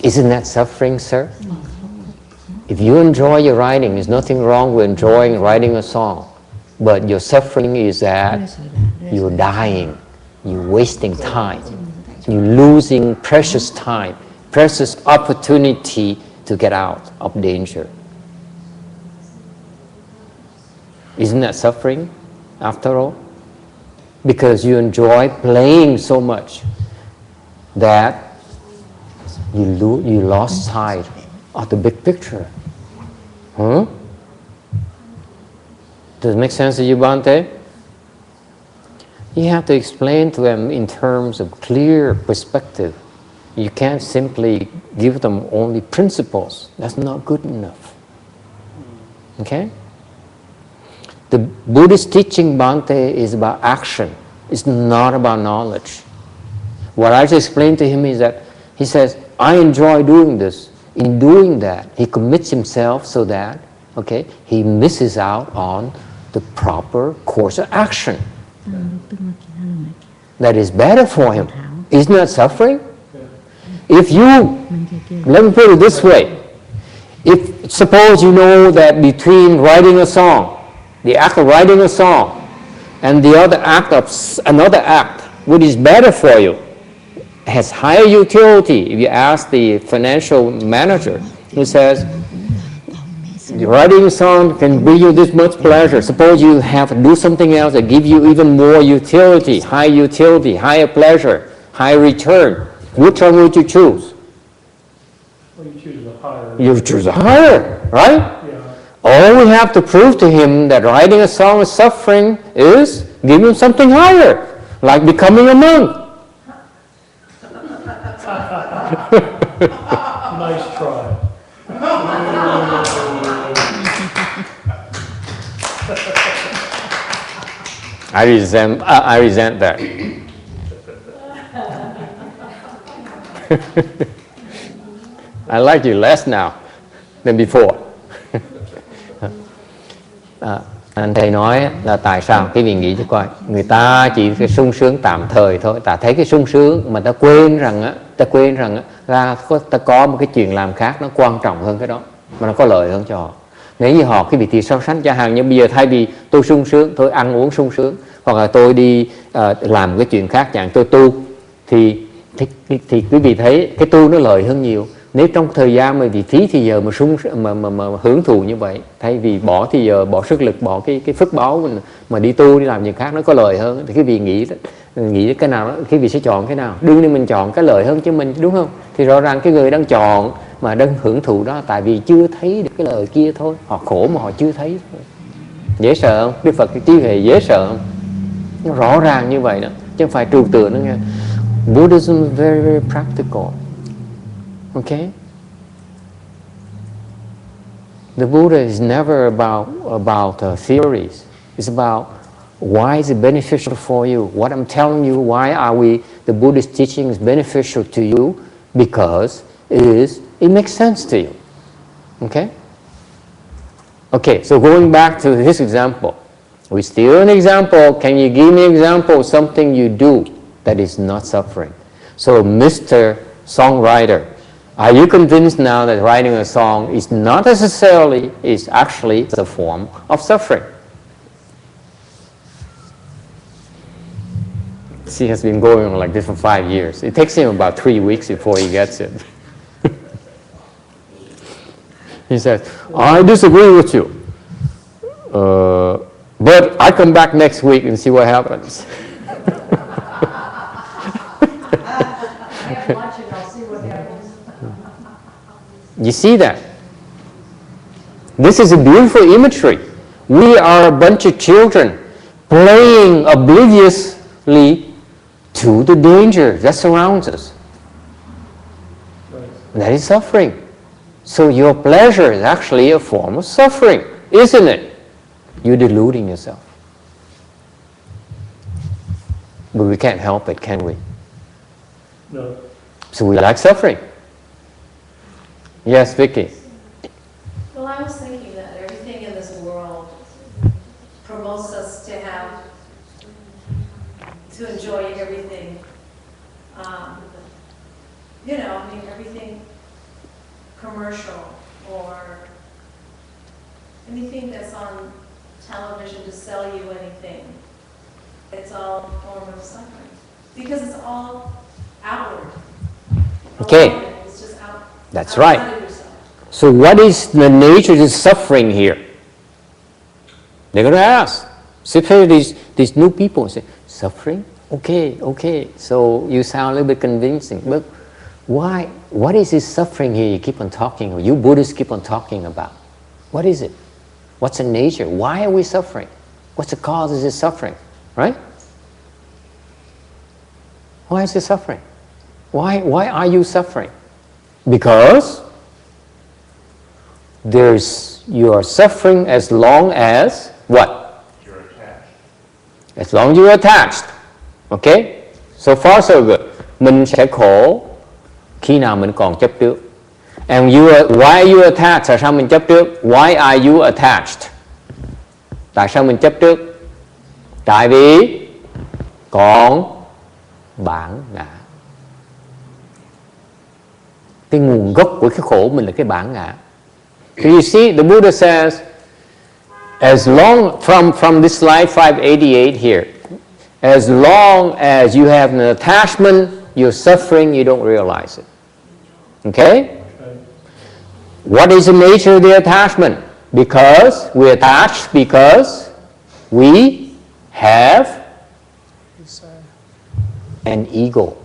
S1: Isn't that suffering, sir? If you enjoy your writing, there's nothing wrong with enjoying writing a song. But your suffering is that you're dying. You're wasting time. You're losing precious time, precious opportunity to get out of danger. Isn't that suffering, after all? Because you enjoy playing so much that you lost sight of the big picture. Huh? Does it make sense to you, Bhante? You have to explain to them in terms of clear perspective. You can't simply give them only principles. That's not good enough. Okay? The Buddhist teaching, Bhante, is about action. It's not about knowledge. What I just explained to him is that he says, I enjoy doing this. In doing that, he commits himself so that, okay, he misses out on the proper course of action that is better for him. Isn't that suffering? If you, let me put it this way, if suppose you know that between writing a song, the act of writing a song, and the other act of another act, which is better for you, has higher utility. If you ask the financial manager, who says, writing a song can bring you this much pleasure. Suppose you have to do something else that gives you even more utility, higher pleasure, higher return. Which one would you choose?
S2: Well, you choose the higher.
S1: You choose the higher, right?
S2: Yeah.
S1: All we have to prove to him that writing a song is suffering is give him something higher, like becoming a monk.
S2: Nice try.
S1: I resent that. I like you less now than before. Anh thầy nói là tại sao, cái vị nghĩ cho coi, người ta chỉ cái sung sướng tạm thời thôi, ta thấy cái sung sướng mà ta quên rằng ta có một cái chuyện làm khác nó quan trọng hơn cái đó, mà nó có lợi hơn cho họ. Nếu như họ cái vị thì so sánh chẳng hạn như bây giờ thay vì tôi sung sướng, tôi ăn uống sung sướng, hoặc là tôi đi làm cái chuyện khác, chẳng tôi tu, thì quý vị thấy cái tu nó lợi hơn nhiều. Nếu trong thời gian mà vì phí thì giờ mà hưởng thụ như vậy, thay vì bỏ thì giờ bỏ sức lực, bỏ cái phước báo mình mà đi tu, đi làm việc khác nó có lợi hơn, thì cái vị nghĩ cái nào đó, cái vị sẽ chọn cái nào? Đương nhiên mình chọn cái lợi hơn cho mình, đúng không? Thì rõ ràng cái người đang chọn mà đang hưởng thụ đó tại vì chưa thấy được cái lời kia thôi, họ khổ mà họ chưa thấy thôi. Dễ sợ không? Đức Phật cái trí huệ dễ sợ không? Nó rõ ràng như vậy đó, chứ không phải trừu tượng nữa nghe. Buddhism is very, very practical. Okay? The Buddha is never about theories. It's about why is it beneficial for you. What I'm telling you, why are the Buddhist teaching is beneficial to you? Because it makes sense to you. Okay? Okay, so going back to this example. We still an example. Can you give me an example of something you do that is not suffering? So Mr. Songwriter, are you convinced now that writing a song is not necessarily, is actually the form of suffering? He has been going on like this for 5 years. It takes him about 3 weeks before he gets it. He says, I disagree with you. But I come back next week and see what happens. You see that? This is a beautiful imagery. We are a bunch of children playing obliviously to the danger that surrounds us. That is suffering. So your pleasure is actually a form of suffering, isn't it? You're deluding yourself. But we can't help it, can we?
S2: No.
S1: So we like suffering. Yes, Vicky.
S4: Well, I was thinking that everything in this world promotes us to enjoy everything. Everything commercial or anything that's on television to sell you anything. It's all a form of suffering because it's all outward.
S1: Okay.
S4: It's just out.
S1: That's right.
S4: Outside of yourself.
S1: So what is the nature of this suffering here? They're going to ask. Especially these new people say, suffering? Okay. So you sound a little bit convincing. But why? What is this suffering here you keep on talking, or you Buddhists keep on talking about? What is it? What's the nature? Why are we suffering? What's the cause of this suffering? Right? Why is this suffering? Why are you suffering? Because you are suffering as long as what?
S6: You're attached.
S1: As long as you're attached. Okay? So far so good. Mình sẽ khổ khi nào mình còn chấp trước. And why are you attached? Tại sao mình chấp trước? Why are you attached? Tại sao mình chấp trước? Tại vì còn bản ngã. Cái nguồn gốc của cái khổ mình là cái bản ngã. So you see, the Buddha says, as long, from this slide 588 here, as long as you have an attachment, you're suffering, you don't realize it. Okay? What is the nature of the attachment? Because we're attached because we have an ego.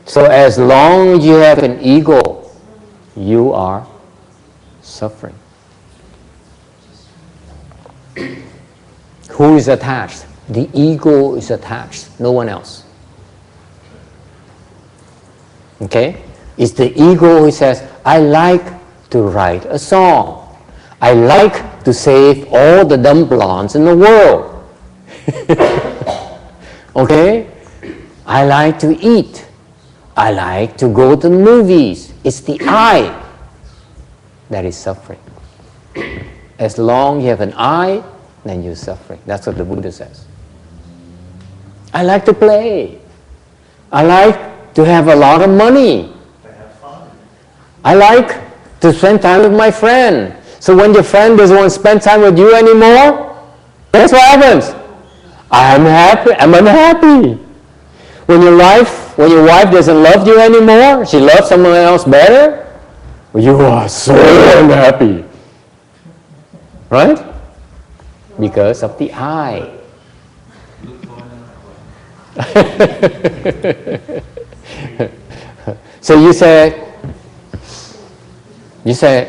S1: So as long as you have an ego, you are suffering. Who is attached? The ego is attached, no one else. Okay? It's the ego who says, I like to write a song. I like to save all the dumb blondes in the world. Okay? I like to eat. I like to go to the movies. It's the I that is suffering. As long as you have an I, then you're suffering. That's what the Buddha says. I like to play. I like to have a lot of money. I like to spend time with my friend. So when your friend doesn't want to spend time with you anymore, guess what happens? I'm happy. I'm unhappy. When your wife doesn't love you anymore, she loves someone else better, you are so unhappy. Right? Because of the I. So you say,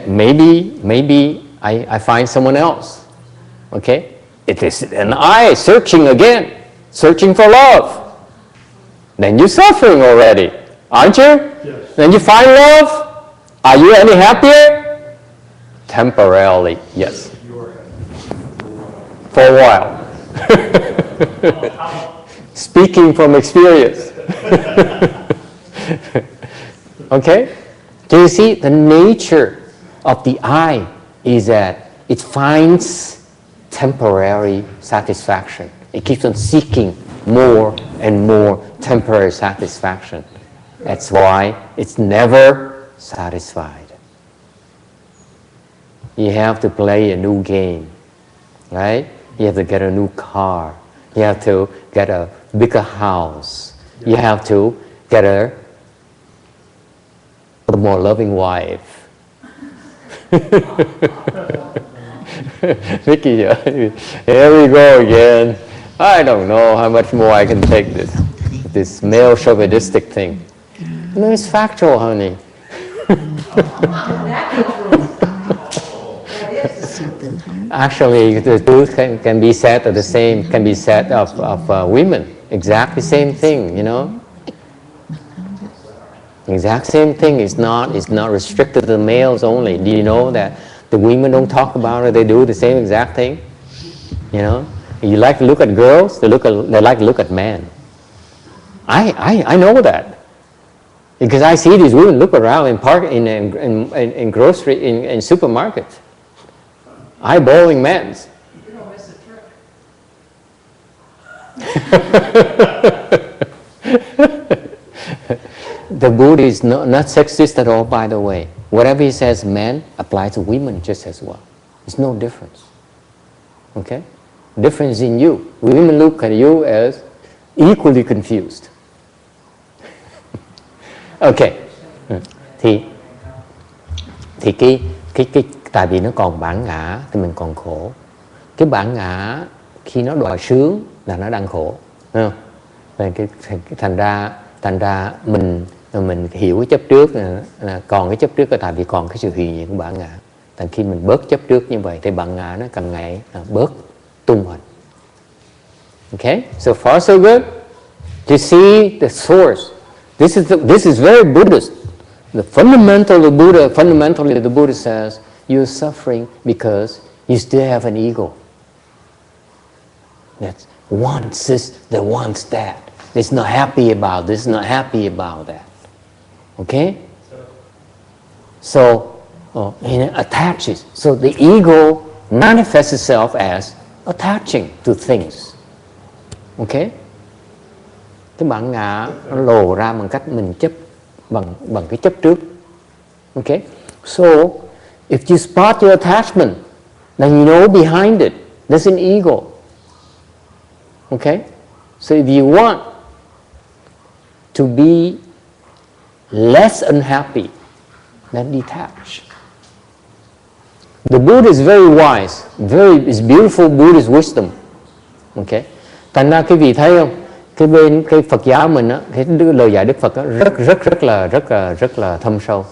S1: maybe I find someone else. Okay? It is an I searching again, searching for love. Then you're suffering already, aren't you?
S2: Yes.
S1: Then you find love. Are you any happier? Temporarily, yes. For a while. Speaking from experience. Okay? Do you see the nature of the I is that it finds temporary satisfaction. It keeps on seeking more and more temporary satisfaction. That's why it's never satisfied. You have to play a new game, right? You have to get a new car. You have to get a bigger house. You have to get a more loving wife. Vicky, here we go again. I don't know how much more I can take this male chauvinistic thing. No, it's factual, honey. Actually, the truth can be said of women. Exactly same thing, you know. Exact same thing. It's not restricted to the males only. Do you know that the women don't talk about it? They do the same exact thing. You know, you like to look at girls. They like to look at men. I know that because I see these women look around in grocery in supermarkets, eyeballing men.
S4: You don't miss a trick.
S1: The Buddha is not sexist at all, by the way. Whatever he says men applies to women just as well. There's no difference. Okay? Difference in you. Women look at you as equally confused. Okay. Thì cái tại vì nó còn bản ngã thì mình còn khổ. Cái bản ngã khi nó đòi sướng là nó đang khổ, thấy không? Thành ra mình hiểu cái chấp trước là còn cái chấp trước là tại vì còn cái sự hiện diện của bản ngã. Thành khi mình bớt chấp trước như vậy thì bản ngã nó càng ngày bớt tung hoành. Okay, so far so good. To see the source. This is very Buddhist. Fundamentally, the Buddha says you're suffering because you still have an ego. That wants this, that wants that. It's not happy about this, not happy about that. Okay? So, it attaches. So the ego manifests itself as attaching to things. Okay? Cái bản ngã nó lộ ra bằng cách mình chấp bằng cái chấp trước. Okay? So, if you spot your attachment, then you know behind it, there's an ego. Okay? So if you want to be less unhappy, then detach. The Buddha is very wise, is beautiful Buddhist wisdom. Okay? Thành ra cái vị thấy không? Cái Phật giáo mình á, cái lời dạy Đức Phật á, rất là thâm sâu.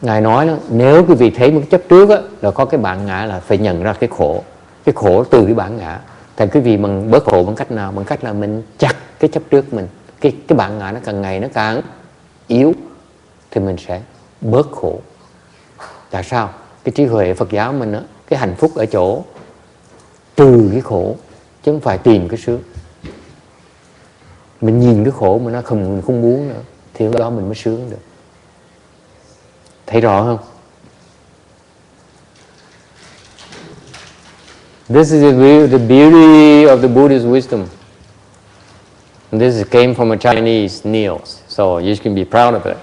S1: Ngài nói đó, nếu quý vị thấy một cái chấp trước á, là có cái bản ngã là phải nhận ra cái khổ từ cái bản ngã. Thành quý vị bằng bớt khổ bằng cách nào? Bằng cách là mình chặt cái chấp trước mình, cái bản ngã nó càng ngày nó càng yếu thì mình sẽ bớt khổ. Tại sao? Cái trí huệ Phật giáo mình á, cái hạnh phúc ở chỗ trừ cái khổ chứ không phải tìm cái sướng. Mình nhìn cái khổ mà nó không muốn nữa, thì lúc đó mình mới sướng được. Thấy rõ không? This is the beauty of the Buddhist wisdom. And this came from a Chinese Niels, so you can be proud of it.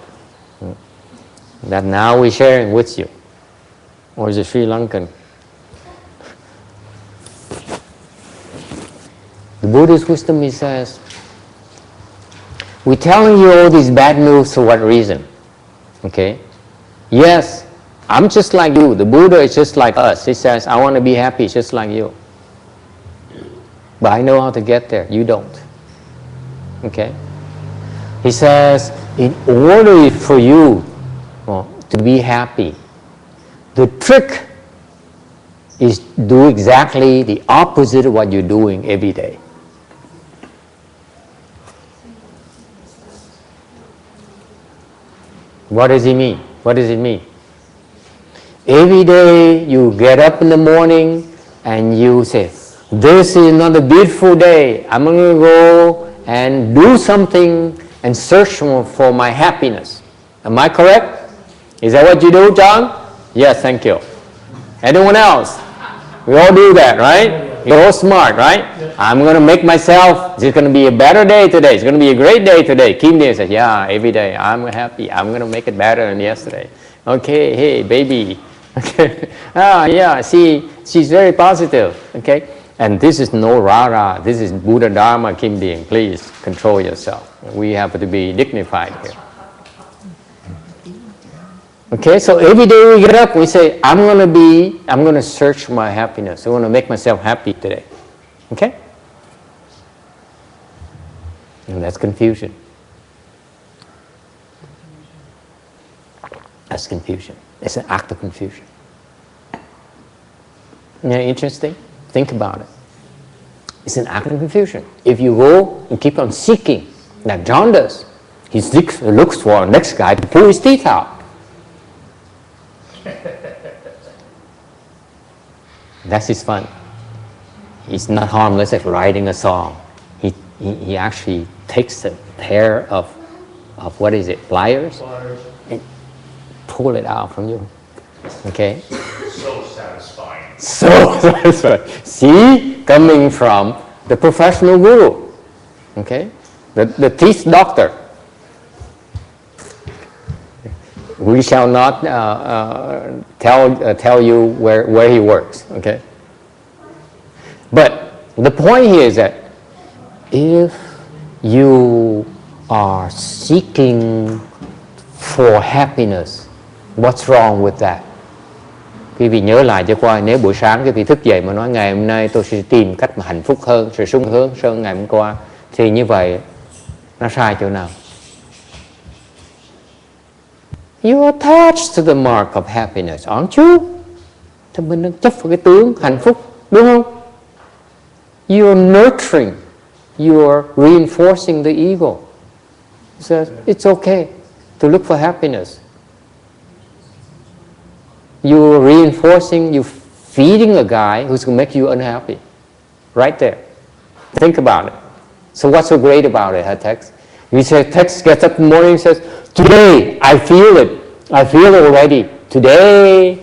S1: That now we're sharing with you. Or is it Sri Lankan? The Buddhist wisdom, he says, we're telling you all these bad news for what reason? Okay? Yes, I'm just like you. The Buddha is just like us. He says, I want to be happy just like you. But I know how to get there. You don't. Okay? He says, in order for you to be happy, the trick is do exactly the opposite of what you're doing every day. What does he mean? What does it mean? Every day you get up in the morning and you say, this is another beautiful day. I'm going to go and do something and search for my happiness. Am I correct? Is that what you do, John? Yes, thank you. Anyone else? We all do that, right? You're all smart, right? I'm going to make myself, it's going to be a better day today. It's going to be a great day today. Kim Dean says, yeah, every day I'm happy. I'm going to make it better than yesterday. Okay, hey, baby. Okay. Yeah, she's very positive. Okay. And this is no rah-rah. This is Buddha Dharma, Kim Dean. Please control yourself. We have to be dignified here. Okay, so every day we get up, we say, I'm going to search for my happiness. I want to make myself happy today. Okay? And that's confusion. That's confusion. It's an act of confusion. Isn't that interesting? Think about it. It's an act of confusion. If you go and keep on seeking, like John does, he looks for the next guy to pull his teeth out. That's his fun. He's not harmless at writing a song. He actually takes a pair of what is it, pliers, and pull it out from you. Okay?
S6: So satisfying.
S1: So satisfying. See, coming from the professional guru. Okay? The teeth doctor. We shall not tell you where he works, okay? But the point here is that if you are seeking for happiness, what's wrong with that? Quý vị nhớ lại cho coi, nếu buổi sáng quý vị thức dậy mà nói ngày hôm nay tôi sẽ tìm cách mà hạnh phúc hơn, sẽ sung sướng hơn ngày hôm qua, thì như vậy nó sai chỗ nào? You are attached to the mark of happiness, aren't you? Thì mình đang chấp vào cái tướng hạnh phúc, đúng không? You are nurturing, you are reinforcing the ego. It says, it's okay to look for happiness. You are reinforcing, you feeding a guy who's going to make you unhappy. Right there. Think about it. So what's so great about it, text? You say, text gets up in the morning and says, today, I feel it. I feel it already. Today,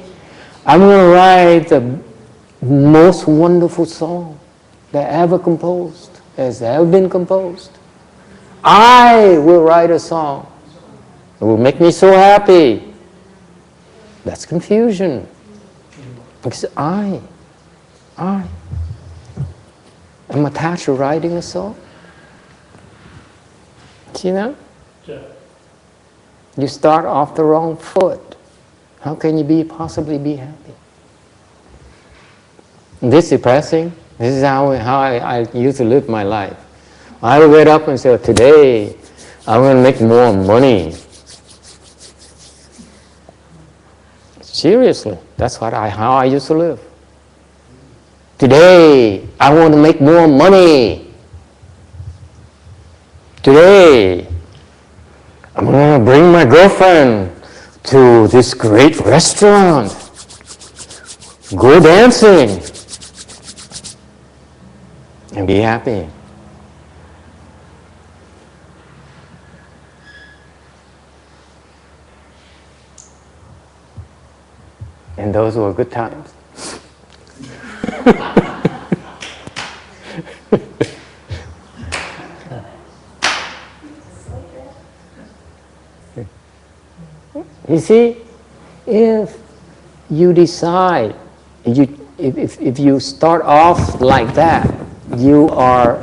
S1: I'm going to write the most wonderful song that ever composed, has ever been composed. I will write a song. It will make me so happy. That's confusion. Because I'm attached to writing a song. See that?
S2: Yeah.
S1: You start off the wrong foot. How can you possibly be happy? This is depressing. This is how I used to live my life. I would get up and say, today I'm going to make more money. Seriously, that's how I used to live. Today I want to make more money. Today I'm going to bring my girlfriend to this great restaurant. Go dancing. And be happy. And those were good times. You see, if you decide, if you start off like that, you are,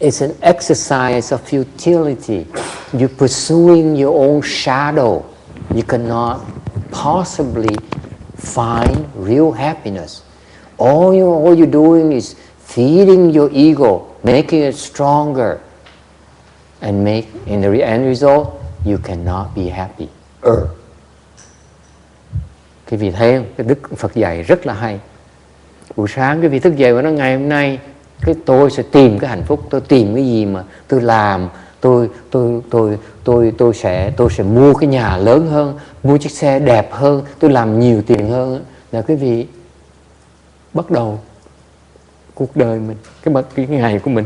S1: it's an exercise of futility. You're pursuing your own shadow. You cannot possibly find real happiness. All you're doing is feeding your ego, making it stronger, and in the end result, you cannot be happy. Quý vị thấy không? Cái đức Phật dạy rất là hay. Buổi sáng quý vị thức dậy và nói ngày hôm nay tôi sẽ tìm cái hạnh phúc, tôi tìm cái gì mà tôi làm, tôi sẽ mua cái nhà lớn hơn, mua chiếc xe đẹp hơn, tôi làm nhiều tiền hơn. Là quý vị bắt đầu cuộc đời mình, cái ngày của mình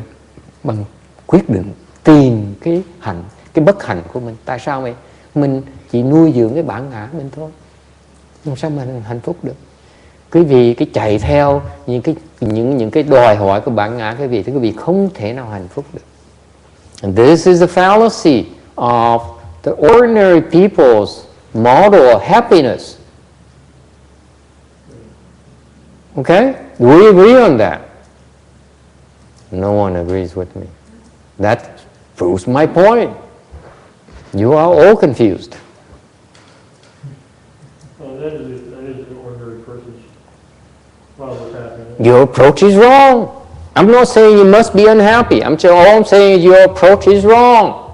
S1: bằng quyết định tìm cái bất hạnh của mình. Tại sao vậy? Mình chỉ nuôi dưỡng cái bản ngã mình thôi. Làm sao mà hạnh phúc được? Quý vị cái chạy theo những cái đòi hỏi của bản ngã quý vị thì quý vị không thể nào hạnh phúc được. And this is the fallacy of the ordinary people's model of happiness. Okay? Do we agree on that? No one agrees with me. That proves my point. You are all confused.
S2: That is an ordinary person's model of happiness.
S1: Your approach is wrong. I'm not saying you must be unhappy. All I'm saying is your approach is wrong.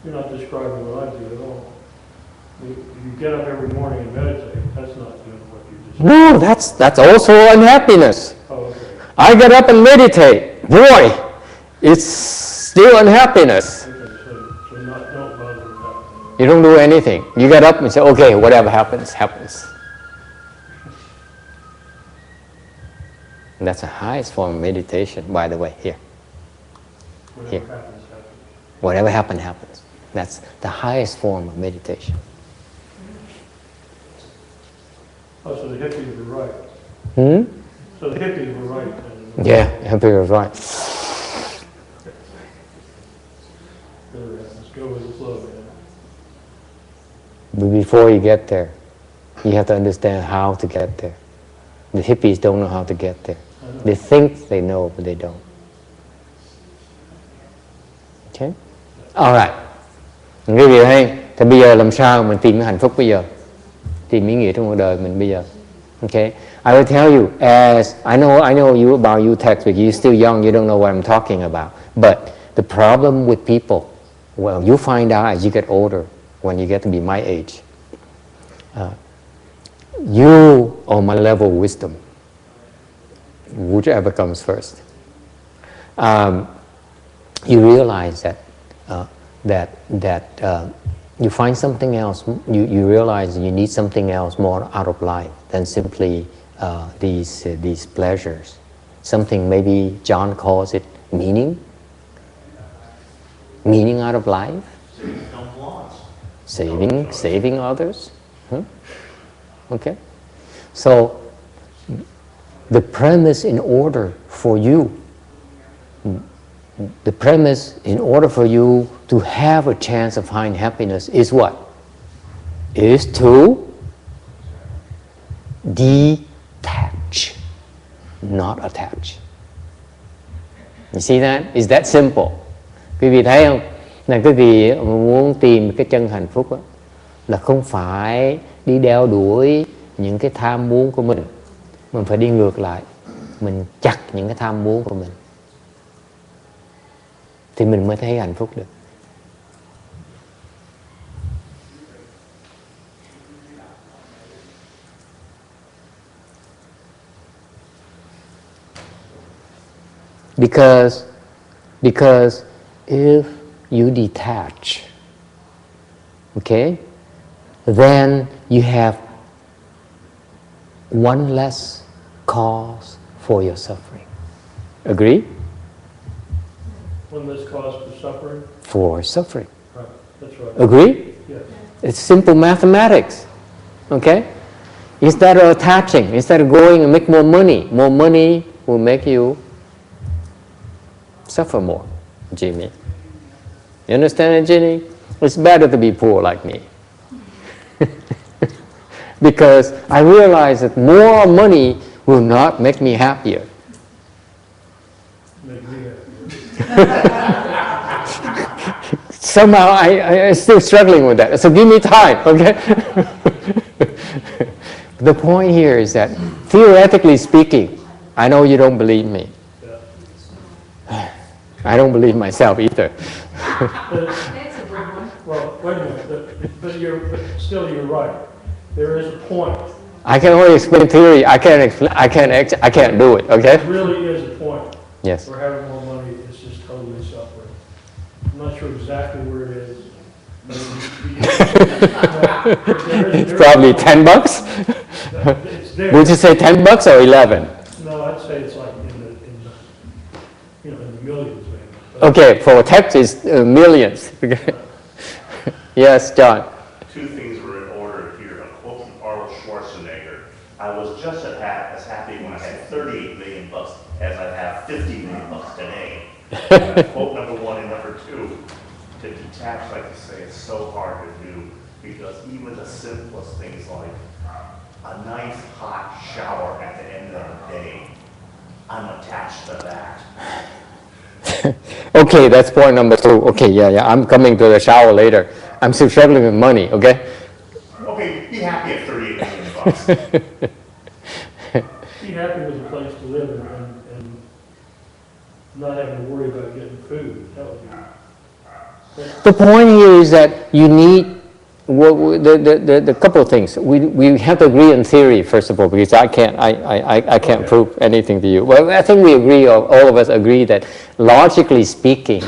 S2: You're not describing what I do at all. If you get up every morning and meditate, that's not doing what you just
S1: No, that's also unhappiness.
S2: Oh, okay.
S1: I get up and meditate. Boy, it's still unhappiness.
S2: Okay, so don't bother with that.
S1: You don't do anything. You get up and say, okay, whatever happens, happens. And that's the highest form of meditation, by the way, here.
S2: Whatever happens, happens.
S1: Whatever happens, happens. That's the highest form of meditation.
S2: Oh, so the hippies were right. So the hippies were right.
S1: Yeah, happy was right.
S2: Let's go with the flow, man.
S1: But before you get there, you have to understand how to get there. The hippies don't know how to get there. They think they know, but they don't. Okay? All right. Quý vị thấy, thì bây giờ làm sao mình tìm cái hạnh phúc bây giờ? Tìm ý nghĩa trong cuộc đời mình bây giờ. Okay? I will tell you, as I know you about you text, because you're still young, you don't know what I'm talking about. But the problem with people, well, you find out as you get older, when you get to be my age. You or my level of wisdom, whichever comes first. You realize that you find something else. You realize you need something else more out of life than simply these pleasures. Something maybe John calls it meaning. Meaning out of life. Saving others. Okay? So, the premise in order for you to have a chance of finding happiness is what? Is to detach, not attach. You see that? It's that simple. Quý vị thấy không? Là quý vị muốn tìm cái chân hạnh phúc đó, là không phải đi đeo đuổi những cái tham muốn của mình phải đi ngược lại, mình chặt những cái tham muốn của mình thì mình mới thấy hạnh phúc được. Because if you detach, okay, then you have one less cause for your suffering. Agree?
S2: One less cause for suffering?
S1: For suffering.
S2: Right. That's right.
S1: Agree?
S2: Yes.
S1: It's simple mathematics. Okay? Instead of attaching, instead of going and make more money will make you suffer more, Jimmy. You understand it, Ginny? It's better to be poor like me. Because I realize that more money will not make me happier.
S2: Make me happier.
S1: Somehow I'm still struggling with that. So give me time, okay? The point here is that, theoretically speaking, I know you don't believe me. I don't believe myself either.
S2: Well, wait a minute, but still you're right. There is a point.
S1: I can only explain theory. I can't do it. Okay?
S2: There really is a point.
S1: Yes.
S2: For having more money, it's just totally suffering. I'm not sure exactly where it is.
S1: It's probably $10.
S2: It's there.
S1: Would you say $10 or 11?
S2: No, I'd say it's like in the millions, maybe.
S1: Okay, for tax it's millions. Yes, John.
S6: Two things were in order here. A quote from Arnold Schwarzenegger. I was just as happy when I had 38 million bucks as I have 50 million bucks today. Quote number one and number two. To detach, like I say, it's so hard to do because even the simplest things like a nice hot shower at the end of the day, I'm attached to that.
S1: Okay, that's point number two. Okay, yeah, I'm coming to the shower later. I'm still struggling with money, okay?
S6: Okay, be happy at 38 million bucks.
S2: Be happy with a place to live and not having to worry about getting food. That would be.
S1: The point here is that you need the couple of things. We have to agree in theory first of all, because I can't prove anything to you. Well, I think we agree, all of us agree that logically speaking,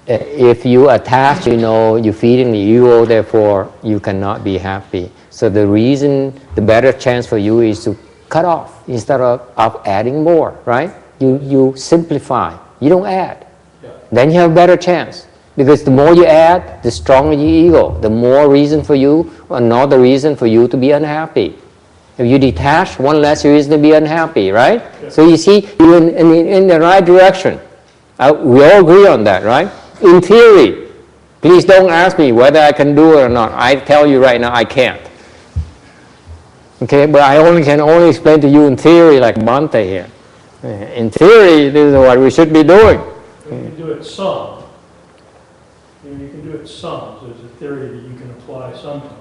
S1: if you attach, you're feeding the ego, therefore you cannot be happy. So the better chance for you is to cut off instead of adding more, right? You simplify. You don't add.
S2: Yeah.
S1: Then you have a better chance. Because the more you add, the stronger your ego, the more reason for you, another reason for you to be unhappy. If you detach, one less reason to be unhappy, right? Yeah. So you see, you're in the right direction. We all agree on that, right? In theory, please don't ask me whether I can do it or not. I tell you right now, I can't. Okay, but I can only explain to you in theory, like Bhante here. In theory, this is what we should be doing.
S2: You can do it some. You can do it some. So there's a theory that you can apply sometimes.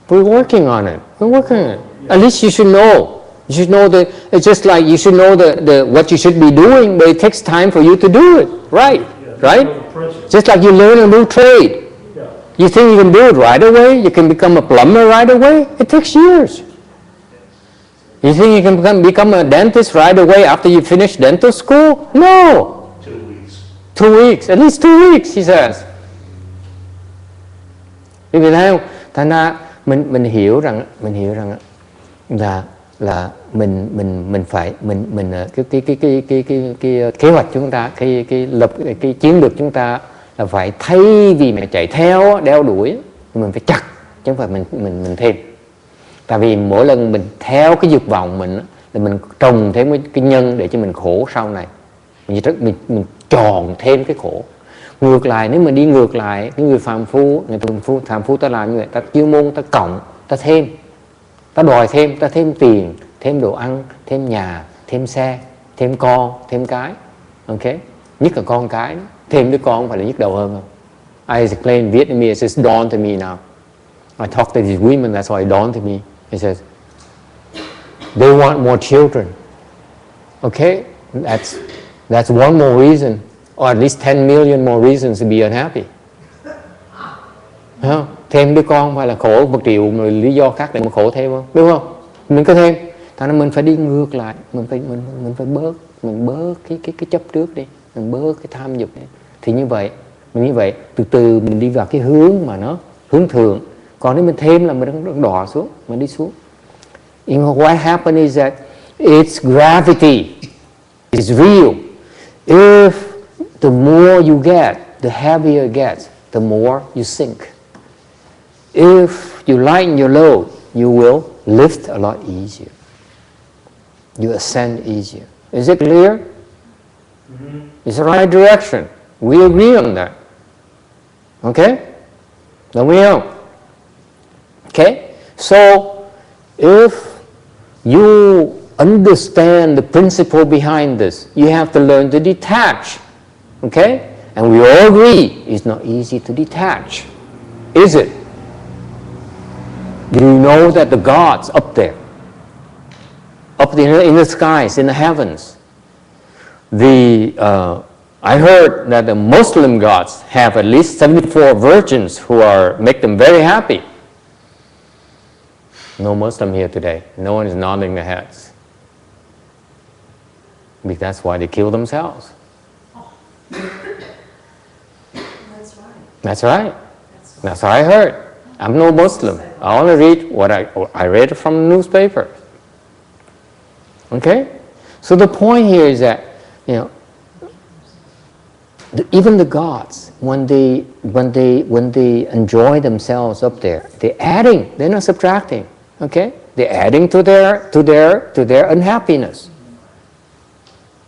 S1: We're working on it. Yeah. At least you should know. You should know it's just like you should know what you should be doing, but it takes time for you to do it. Right.
S2: Yeah,
S1: right? Just like you learn a new trade.
S2: Yeah.
S1: You think you can do it right away? You can become a plumber right away? It takes years. You think you can become a dentist right away after you finish dental school? No. 2 weeks, at least 2 weeks, he says. Vì thấy không? Thành ra mình hiểu rằng là mình phải cái kế hoạch chúng ta, cái chiến lược chúng ta là phải thay vì mình chạy theo đeo đuổi, mình phải chặt chứ không phải mình thêm. Tại vì mỗi lần mình theo cái dục vọng mình là mình trồng thêm cái nhân để cho mình khổ sau này. Mình tròn thêm cái khổ. Ngược lại, nếu mình đi ngược lại, cái người phàm phu ta làm như vậy, ta chuyên môn, ta cộng, ta thêm, ta đòi thêm, ta thêm tiền, thêm đồ ăn, thêm nhà, thêm xe, thêm con, thêm cái, ok? Nhất là con cái, thêm đứa con phải là nhức đầu hơn không? I explain Vietnamese, it's dawned to me now. I talk to these women, that's why it dawned to me. He says, they want more children, okay? That's one more reason, or at least 10 million more reasons to be unhappy. Không? Thêm đứa con phải là khổ 1 triệu rồi lý do khác để mà khổ thêm không? Đúng không? Mình có thêm. Thành ra mình phải đi ngược lại, mình phải bớt cái chấp trước đi, mình bớt cái tham dục đi. Thì như vậy từ từ mình đi vào cái hướng mà nó hướng thượng. Còn nếu mình thêm là mình đang đọa xuống, mình đi xuống. What happens is that its gravity is real. If the more you get, the heavier it gets. the more you sink. If you lighten your load, you will lift a lot easier. You ascend easier. Is it clear? It's the right direction. We agree on that. Okay? Then we know. Okay? So, if you understand the principle behind this, you have to learn to detach. Okay? And we all agree it's not easy to detach. Is it? Do you know that the gods up there, in the skies, in the heavens, I heard that the Muslim gods have at least 74 virgins who make them very happy. No Muslim here today. No one is nodding their heads. Because that's why they kill themselves.
S4: That's right.
S1: That's right. That's what I heard. I'm no Muslim. I only read what I read from the newspaper. Okay? So the point here is that, even the gods, when they enjoy themselves up there, they're adding, they're not subtracting. Okay? They're adding to their unhappiness.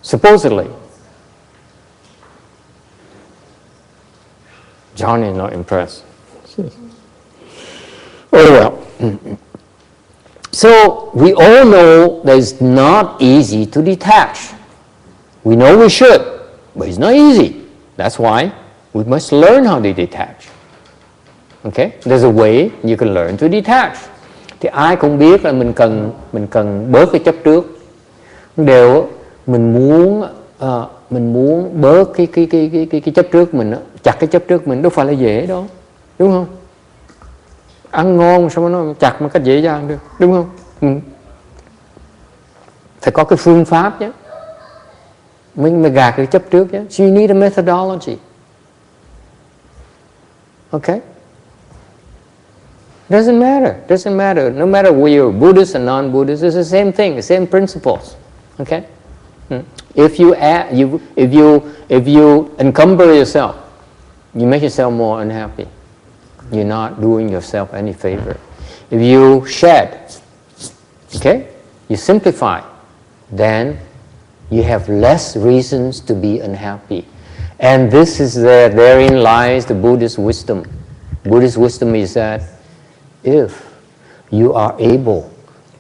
S1: Supposedly. John is not impressed. Oh well. So we all know that it's not easy to detach. We know we should, but it's not easy. That's why we must learn how to detach. Okay? There's a way you can learn to detach. Thì ai cũng biết là mình cần bớt cái chấp trước. Đều mình muốn bớt cái chấp trước mình, chặt cái chấp trước mình đâu phải là dễ đâu, đúng không? Ăn ngon sao mà nó chặt một cách dễ dàng được, đúng không? Phải có cái phương pháp chứ. Mình gạt cái chấp trước chứ. So you need a methodology. Okay? Doesn't matter. No matter whether you're Buddhist or non-Buddhist, it's the same thing, the same principles. Okay? If you encumber yourself, you make yourself more unhappy. You're not doing yourself any favor. If you shed, okay, you simplify, then you have less reasons to be unhappy. And this is therein lies the Buddhist wisdom. Buddhist wisdom is that if you are able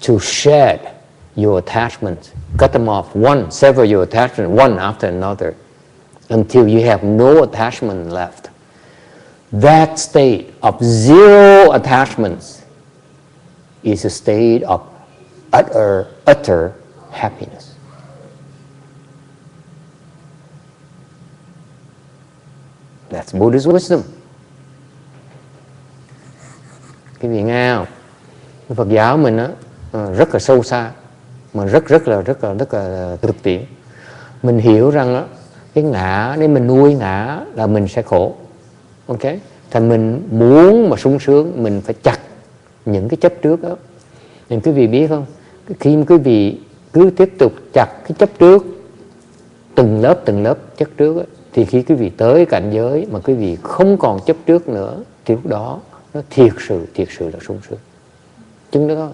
S1: to shed your attachments, cut them off, sever your attachment one after another, until you have no attachment left, that state of zero attachments is a state of utter happiness. That's Buddhist wisdom. Cái vị nghe không? Cái Phật giáo mình á, rất là sâu xa, mà rất là thực tiễn. Mình hiểu rằng á, cái ngã, nếu mình nuôi ngã là mình sẽ khổ. Ok? Thành mình muốn mà sung sướng, mình phải chặt những cái chấp trước đó. Nên quý vị biết không? Khi quý vị cứ tiếp tục chặt cái chấp trước, từng lớp chấp trước đó, thì khi quý vị tới cảnh giới mà quý vị không còn chấp trước nữa, thì lúc đó nó thiệt sự là sung sướng. Chứng đó thôi.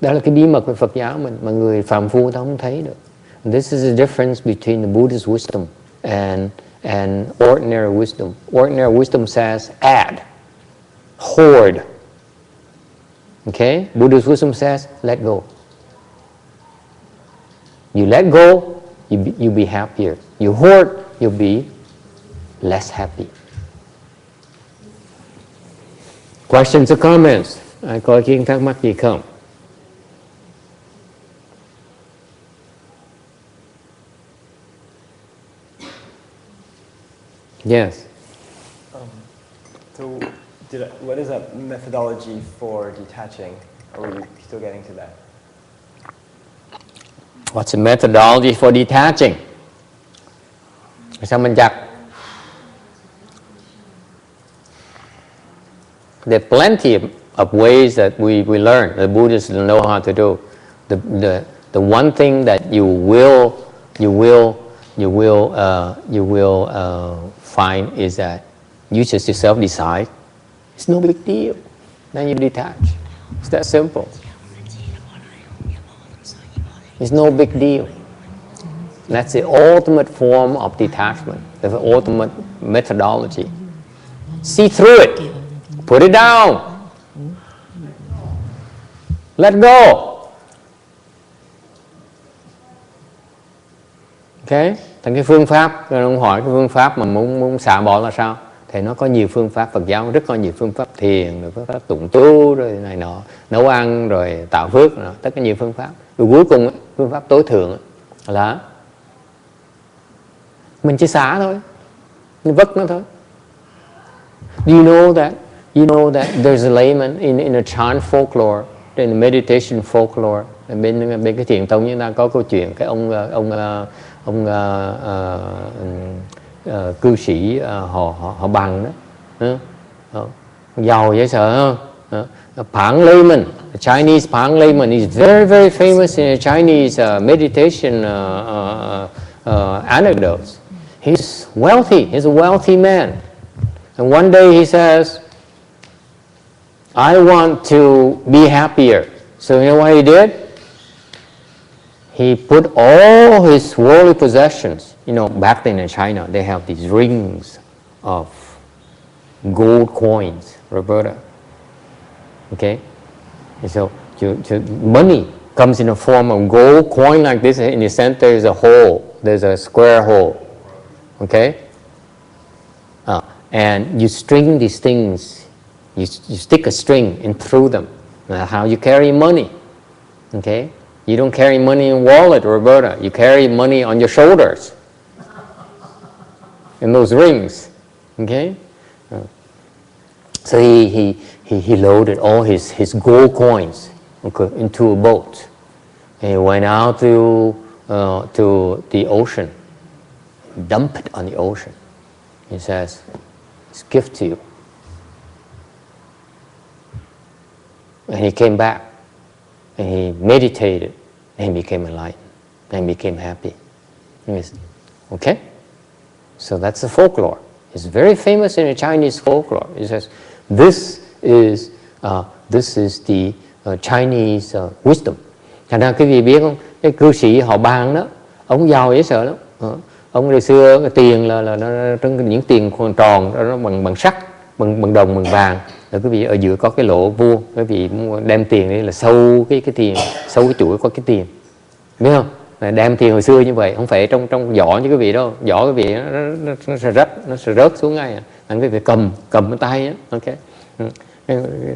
S1: Đó là cái bí mật về Phật giáo mình mà người phàm phu ta không thấy được. And this is the difference between the Buddhist wisdom and ordinary wisdom. Ordinary wisdom says add, hoard. Okay? Buddhist wisdom says let go. You let go, you'll be happier. You hoard, you'll be less happy. Questions or comments? Ai có ý kiến thắc mắc gì không? Yes.
S8: So, what is a methodology for detaching? Are we still getting to that?
S1: What's a methodology for detaching? Sao mình chặt? There are plenty of ways that we learn. The Buddhists know how to do. The one thing that you will find is that You just yourself decide. It's no big deal. Then you detach. It's that simple. It's no big deal. That's the ultimate form of detachment, the ultimate methodology. See through it. Put it down. Let go. Okay? Thành cái phương pháp, ông hỏi cái phương pháp mà muốn xả bỏ là sao? Thì nó có nhiều phương pháp, Phật giáo rất có nhiều phương pháp thiền, rồi phương pháp tụng chú, rồi này nọ, nấu ăn, rồi tạo phước, tất cả nhiều phương pháp. Rồi cuối cùng, phương pháp tối thượng là mình chỉ xả thôi, mình vất nó thôi. Do you know that there's a layman in a chant folklore, in a meditation folklore, bên cái thiền tông chúng ta có câu chuyện cái ông cư sĩ họ Bằng đó, giàu dễ sợ không? Pang layman, the Chinese Pang layman is very very famous in Chinese meditation anecdotes. He's wealthy. He's a wealthy man. And one day he says, I want to be happier. So you know what he did? He put all his worldly possessions, back then in China, they have these rings of gold coins, Roberta. Okay? And so money comes in the form of gold coin like this. In the center is a hole. There's a square hole. Okay? And you string these things. You stick a string in through them. That's how you carry money. Okay? You don't carry money in wallet, Roberta. You carry money on your shoulders. In those rings. Okay? So he loaded all his gold coins into a boat. And he went out to the ocean. Dump it on the ocean. He says, it's a gift to you. And he came back. And he meditated, and he became enlightened, and became happy. And he said, okay? So that's the folklore. It's very famous in the Chinese folklore. It says, this is the Chinese wisdom. Thành ra quý vị biết không, cái cư sĩ họ Bang đó, ông giàu dễ sợ lắm. Ông ngày xưa cái tiền là nó những tiền tròn, nó bằng sắt, bằng đồng, bằng vàng. Rồi quý vị ở giữa có cái lỗ vuông, quý vị đem tiền đi là sâu cái tiền, sâu cái chuỗi có cái tiền, biết không? Là đem tiền hồi xưa như vậy, không phải trong giỏ như quý vị đâu, giỏ quý vị nó sẽ rớt xuống ngay. Anh quý vị cầm cái tay á, ok,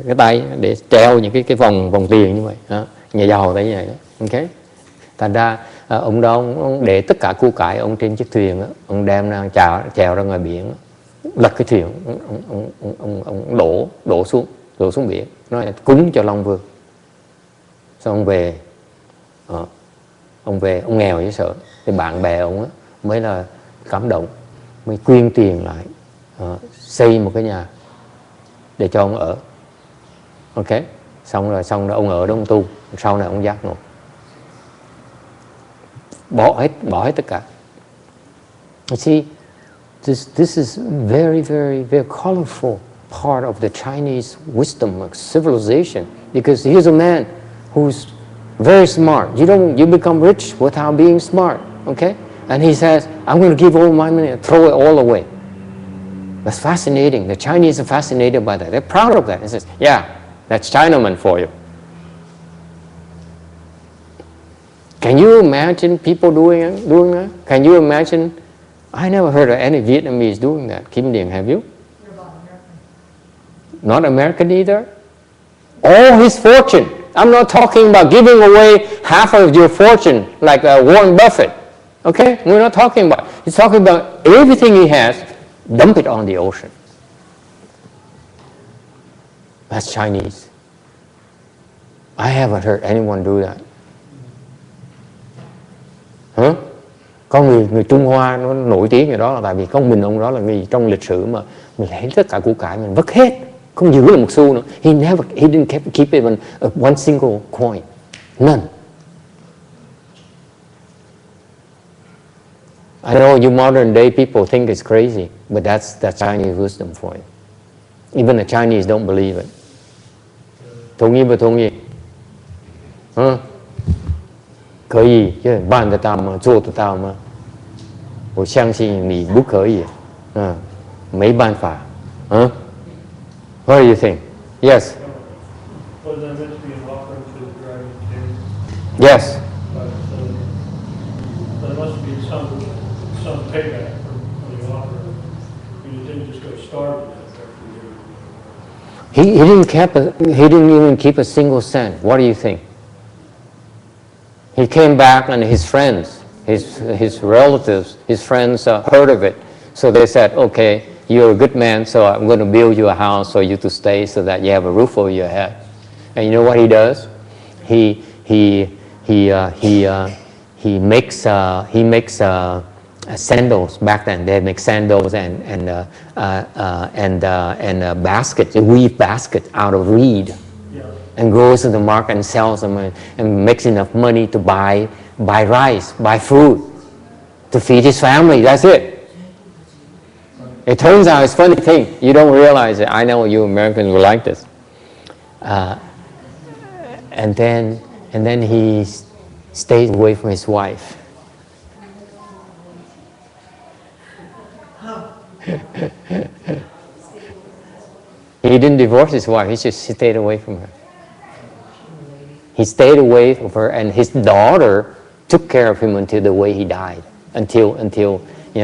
S1: cái tay để treo những cái vòng tiền như vậy, đó. Nhà giàu tại như vậy đó, ok. Thành ra ông đó ông để tất cả củ cải ông trên chiếc thuyền đó, ông đem ra chèo ra ngoài biển đó. Lật cái thuyền, ông đổ xuống biển, nói là cúng cho Long Vương. Xong ông về, ông nghèo dễ sợ, thì bạn bè ông mới là cảm động, mới quyên tiền lại, xây một cái nhà để cho ông ở, ok. Xong rồi ông ở đó ông tu, sau này ông giác ngộ, bỏ hết tất cả. You see, This is very, very, very colorful part of the Chinese wisdom of civilization, because here's a man who's very smart. You become rich without being smart, okay? And he says, I'm going to give all my money and throw it all away. That's fascinating. The Chinese are fascinated by that. They're proud of that. He says, yeah, that's Chinaman for you. Can you imagine people doing that? Can you imagine? I never heard of any Vietnamese doing that. Kim Điền, have you? Not American either? All his fortune. I'm not talking about giving away half of your fortune like Warren Buffett. Okay? We're not talking about. He's talking about everything he has, dump it on the ocean. That's Chinese. I haven't heard anyone do that. Huh? Có người Trung Hoa nó nổi tiếng như đó là tại vì có mình ông đó là người trong lịch sử mà mình lấy tất cả củ cải mình vứt hết, không giữ được một xu nữa. He didn't keep even one single coin, none. I know you modern day people think it's crazy, but that's Chinese wisdom for you. Even the Chinese don't believe it.同意不同意？可以，办得到吗？做得到吗？我相信你不可以，没办法，What do you think? Yes.
S2: Was that meant to be an offering to the Dragon King?
S1: Yes.
S2: There must be some payback for the offering. You didn't just go starving after you.
S1: He didn't even keep a single cent. What do you think? He came back and his friends, his relatives, his friends heard of it. So they said, okay, you're a good man, so I'm going to build you a house for you to stay so that you have a roof over your head. And you know what he does? He makes sandals. Back then they make sandals and baskets, a weave basket out of reed. And goes to the market and sells them and makes enough money to buy rice, buy food, to feed his family. That's it. It turns out it's a funny thing. You don't realize it. I know you Americans will like this. And then he stayed away from his wife. He didn't divorce his wife. He just stayed away from her. He stayed away from her, and his daughter took care of him until the way he died. Until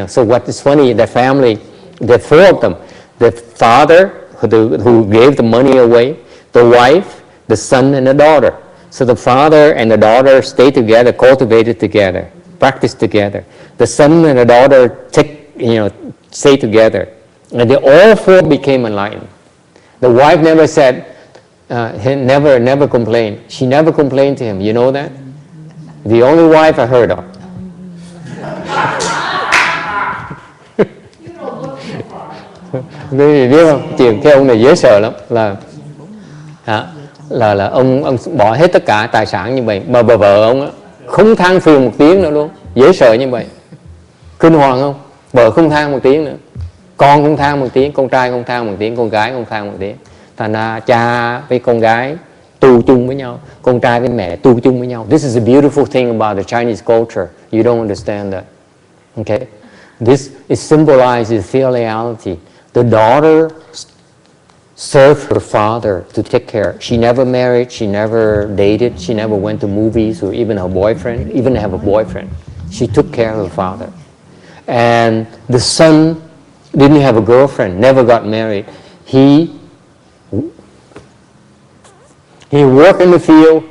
S1: So what is funny? The family, the four of them, the father who gave the money away, the wife, the son, and the daughter. So the father and the daughter stayed together, cultivated together, practiced together. The son and the daughter stay together, and they all four became enlightened. The wife never said. Never complained. She never complained to him. You know that? The only wife I heard of. Vì biết không? Chuyện cái ông này dễ sợ lắm, là ông bỏ hết tất cả tài sản như vậy, mà bà vợ ông không than phiền một tiếng nữa luôn, dễ sợ như vậy, kinh hoàng không? Vợ không than một tiếng nữa, con không than một tiếng, con trai không than một tiếng, con gái không than một tiếng. Thành ra cha với con gái tu chung với nhau, con trai với mẹ tu chung với nhau. This is a beautiful thing about the Chinese culture. You don't understand that. Okay? This it symbolizes filiality. The daughter served her father to take care. She never married, she never dated, she never went to movies or even have a boyfriend. She took care of her father. And the son didn't have a girlfriend, never got married. He worked in the field.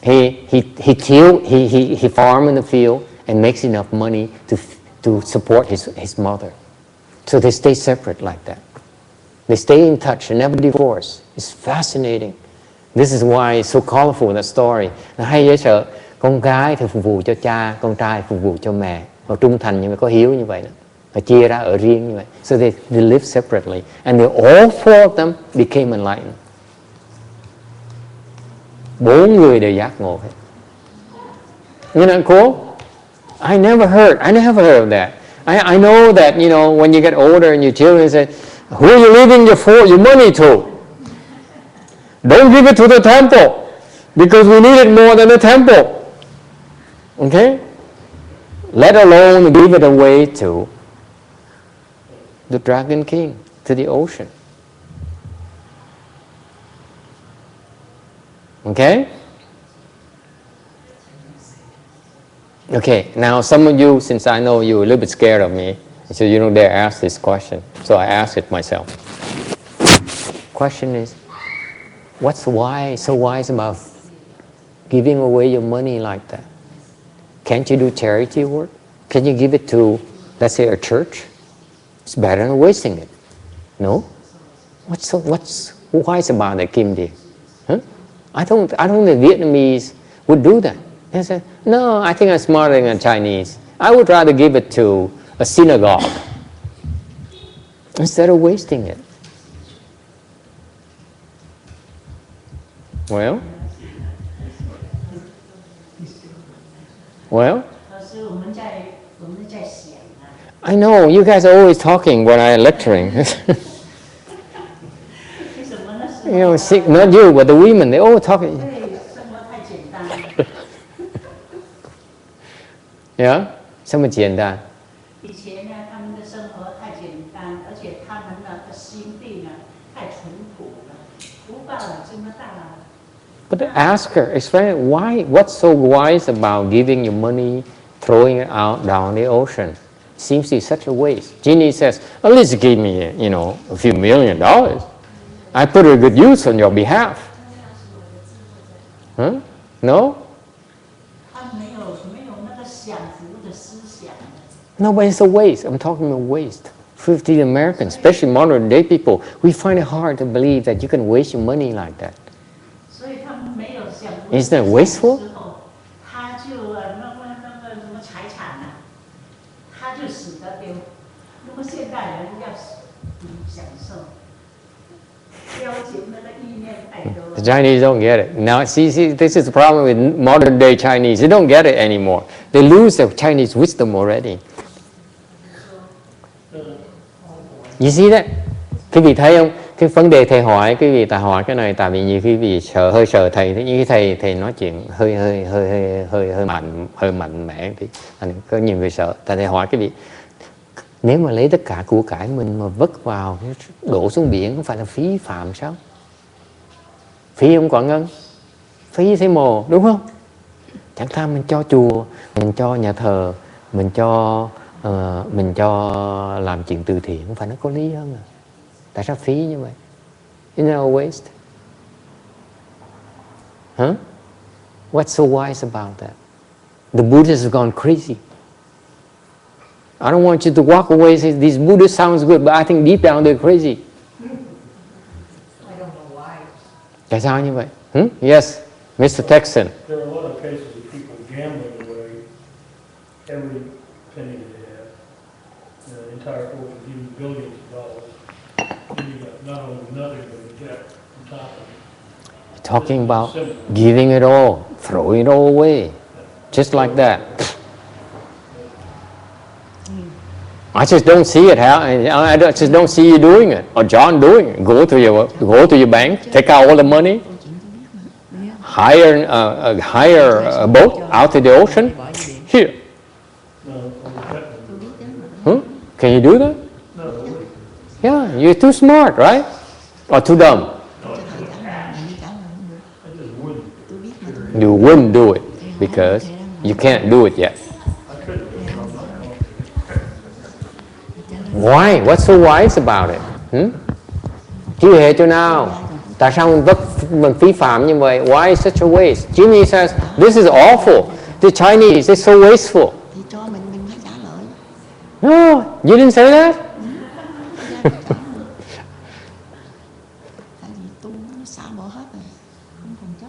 S1: He farmed in the field and makes enough money to support his mother. So they stay separate like that. They stay in touch and never divorce. It's fascinating. This is why it's so colorful, that story. Nó hay dễ sợ. Con gái thì phục vụ cho cha, con trai phục vụ cho mẹ. Và trung thành như vậy, có hiếu như vậy đó. Và chia ra ở riêng như vậy. So they live separately. And all four of them became enlightened. 4 người đều giác ngộ hết. Isn't that cool? I never heard of that. I know that, when you get older and your children say, who are you leaving your money to? Don't give it to the temple, because we need it more than the temple. Okay? Let alone give it away to the Dragon King, to the ocean. Okay? Okay, now some of you, since I know you're a little bit scared of me, so you don't dare ask this question, so I ask it myself. Question is, what's so wise about giving away your money like that? Can't you do charity work? Can you give it to, let's say, a church? It's better than wasting it. No? What's wise about it, Kim Di? Huh? I don't think Vietnamese would do that. They say, no, I think I'm smarter than Chinese. I would rather give it to a synagogue instead of wasting it. Well?
S9: Hồi xưa mình chạy
S1: I know, you guys are always talking when I'm lecturing. You know, not you, but the women, they're all talking. Yeah? 什么简单？
S5: 以前呢，他们的生活太简单，而且他们的心地呢太淳朴了，福报这么大。
S1: But ask her, explain why. What's so wise about giving your money, throwing it out down the ocean? Seems to be such a waste. Jeannie says, "At least give me, you know, a few $1,000,000. I put a good use on your behalf." Huh? No? No, but it's a waste. I'm talking about waste. 50 Americans, especially modern day people, we find it hard to believe that you can waste your money like that. Isn't that wasteful? The Chinese don't get it. Now, see, this is the problem with modern day Chinese. They don't get it anymore. They lose their Chinese wisdom already. You see that? Quý vị thấy không? Cái vấn đề thầy hỏi, quý vị hỏi cái này tại vì nhiều quý vị hơi sợ thầy, như thầy nói chuyện hơi mạnh mẽ thì có nhiều người sợ. Thầy hỏi quý vị, nếu mà lấy tất cả của cải mình mà vứt vào đổ xuống biển, không phải là phí phạm sao? Phí không Quảng Ngân? Phí thế mồ, đúng không? Chẳng thà mình cho chùa, mình cho nhà thờ, mình cho làm chuyện từ thiện, không phải nó có lý hơn à? Tại sao phí như vậy? Isn't that a waste? Huh? What's so wise about that? The Buddhists have gone crazy. I don't want you to walk away and say, "These Buddhists sounds good," but I think deep down they're crazy. I don't know why. Tại sao như vậy? Yes, Mr. Texan.
S2: There are a lot of cases of people gambling away every penny they have. The entire fortune, even billions of dollars. And you got not only nothing, but a debt on top of it.
S1: Talking about giving it all, throwing it all away, just like that. I just don't see it. I just don't see you doing it, or John doing it. Go to your bank, take out all the money, hire a boat out to the ocean. Here. Can you do that? Yeah, you're too smart, right? Or too dumb? You wouldn't do it because you can't do it yet. Why? What's so wise about it? Chứ hệ chỗ nào? Tại sao mình phí phạm như vậy? Why is such a waste? Jimmy says, this is awful. The Chinese, they're so wasteful. No, you didn't say that?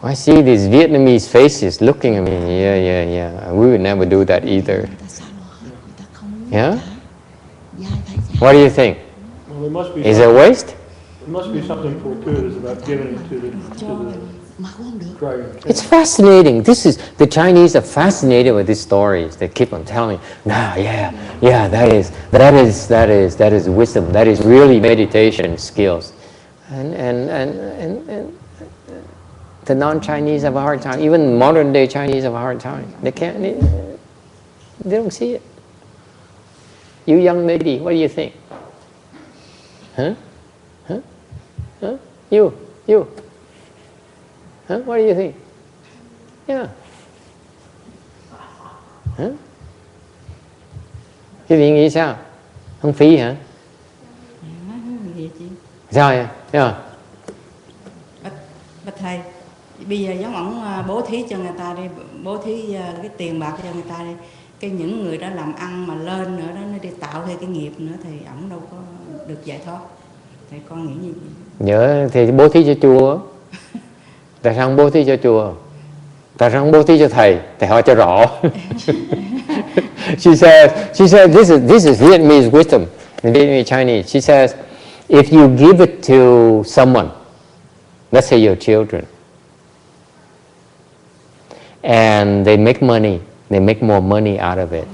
S1: I see these Vietnamese faces looking at me. Yeah. We would never do that either. Yeah? What do you think?
S2: Well, there must be
S1: Is it a waste?
S2: There must be something fortuitous about giving it to the dragon.
S1: It's fascinating. The Chinese are fascinated with these stories. They keep on telling me, that is wisdom. That is really meditation skills. And the non-Chinese have a hard time. Even modern day Chinese have a hard time. They don't see it. You young lady, what do you think? Huh? You. Huh? What do you think? Yeah. Huh? Cái vị nghĩ sao? Không phí hả? Sao vậy? Yeah.
S5: Bạch thầy, bây giờ giống ổng bố thí cho người ta đi, bố thí cái tiền bạc cho người ta đi. Cái những người đó làm ăn mà lên nữa đó, nó đi tạo thêm cái nghiệp nữa thì ổng đâu có được giải thoát. Thầy con nghĩ như vậy.
S1: Nhớ thì bố thí cho chùa. Tại sao không bố thí cho chùa? Tại sao không bố thí cho thầy? Thầy hỏi cho rõ. She says this is Vietnamese wisdom, Vietnamese Chinese. She says, if you give it to someone, let's say your children, and they make money, they make more money out of it.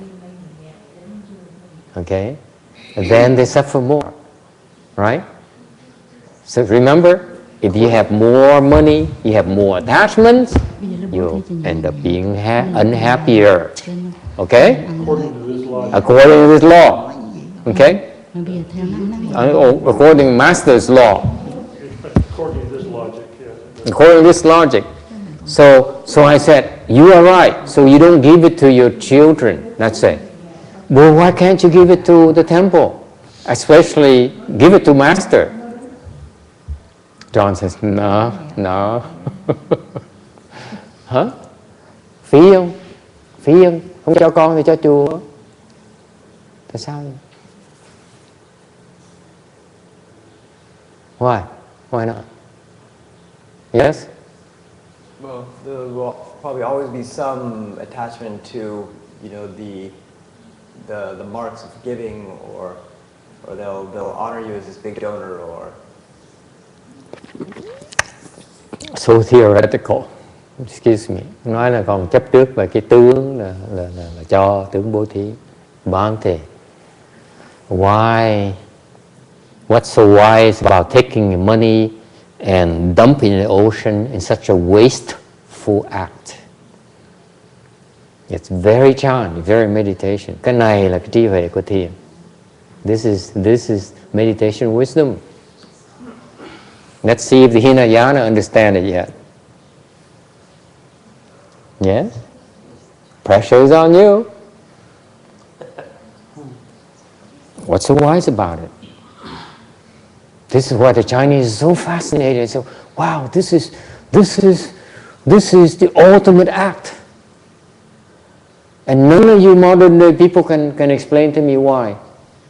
S1: Okay? And then they suffer more. Right? So remember, if you have more money, you have more attachments, you end up being unhappier. Okay?
S2: According to this logic.
S1: According to this law. Okay? According to Master's law.
S2: According to this logic, yeah.
S1: According to this logic. So I said, you are right. So you don't give it to your children, let's say. Well, why can't you give it to the temple? Especially give it to Master. John says, no. Hả? Phí không? Không cho con thì cho chùa. Tại sao? Why not? Yes?
S8: Well, there will probably always be some attachment to, the marks of giving, or they'll honor you as this big donor, or.
S1: So theoretical. Excuse me. Nói là còn chấp trước về cái tướng là cho tướng bố thí. Bhante. What's so wise about taking money and dumping in the ocean in such a wasteful act? It's very chant, very meditation. Cái này là cái trí huệ của thiền. This is meditation wisdom. Let's see if the Hinayana understand it yet. Yes? Pressure is on you. What's so wise about it? This is why the Chinese is so fascinated. So, wow, this is the ultimate act. And none of you modern day people can explain to me why.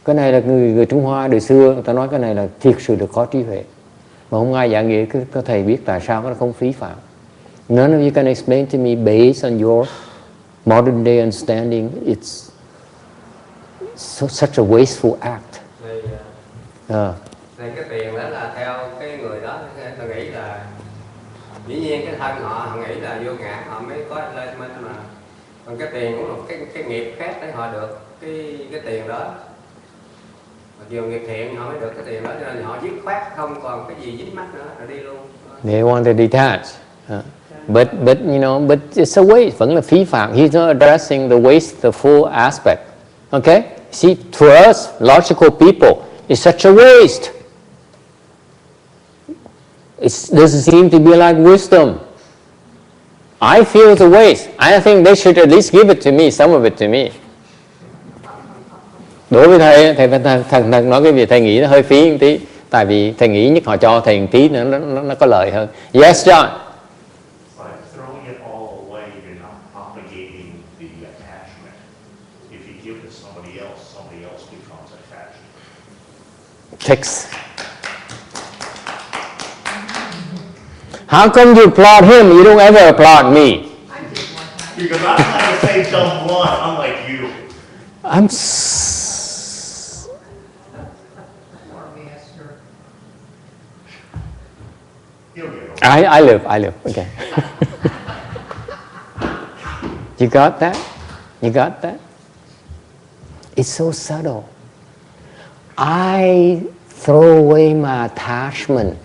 S1: Cái này là người Trung Hoa đời xưa người ta nói cái này là thiệt sự được có trí huệ. Mà không ai giảng nghĩa có thầy biết tại sao nó không phí phạm. None of you can explain to me based on your modern day understanding. It's such a wasteful act.
S9: Thì cái tiền đó là theo cái người đó ta nghĩ là dĩ nhiên cái thân họ nghĩ là vô ngã họ mới có enlightenment, mà còn cái tiền cũng là cái nghiệp khác để họ được cái tiền đó. Mặc dù nghiệp thiện họ mới được cái tiền đó, cho nên họ dứt khoát không còn cái gì dính mắc nữa rồi đi luôn.
S1: They want to detach. But it's a waste. Vẫn là phí phạm. He's not addressing the wasteful aspect. Okay? See, to us, logical people, it's such a waste. It doesn't seem to be like wisdom. I feel it's a waste. I think they should at least give it to me, some of it to me. Đối với thầy nói cái việc thầy nghĩ nó hơi phí một tí. Tại vì thầy nghĩ nhất họ cho thầy một tí nữa nó có lợi hơn. Yes, John? Text. How come you applaud him? You don't ever applaud me.
S6: Because I'm not the same dumb one, unlike you.
S1: I live. Okay. You got that? It's so subtle. I throw away my attachment,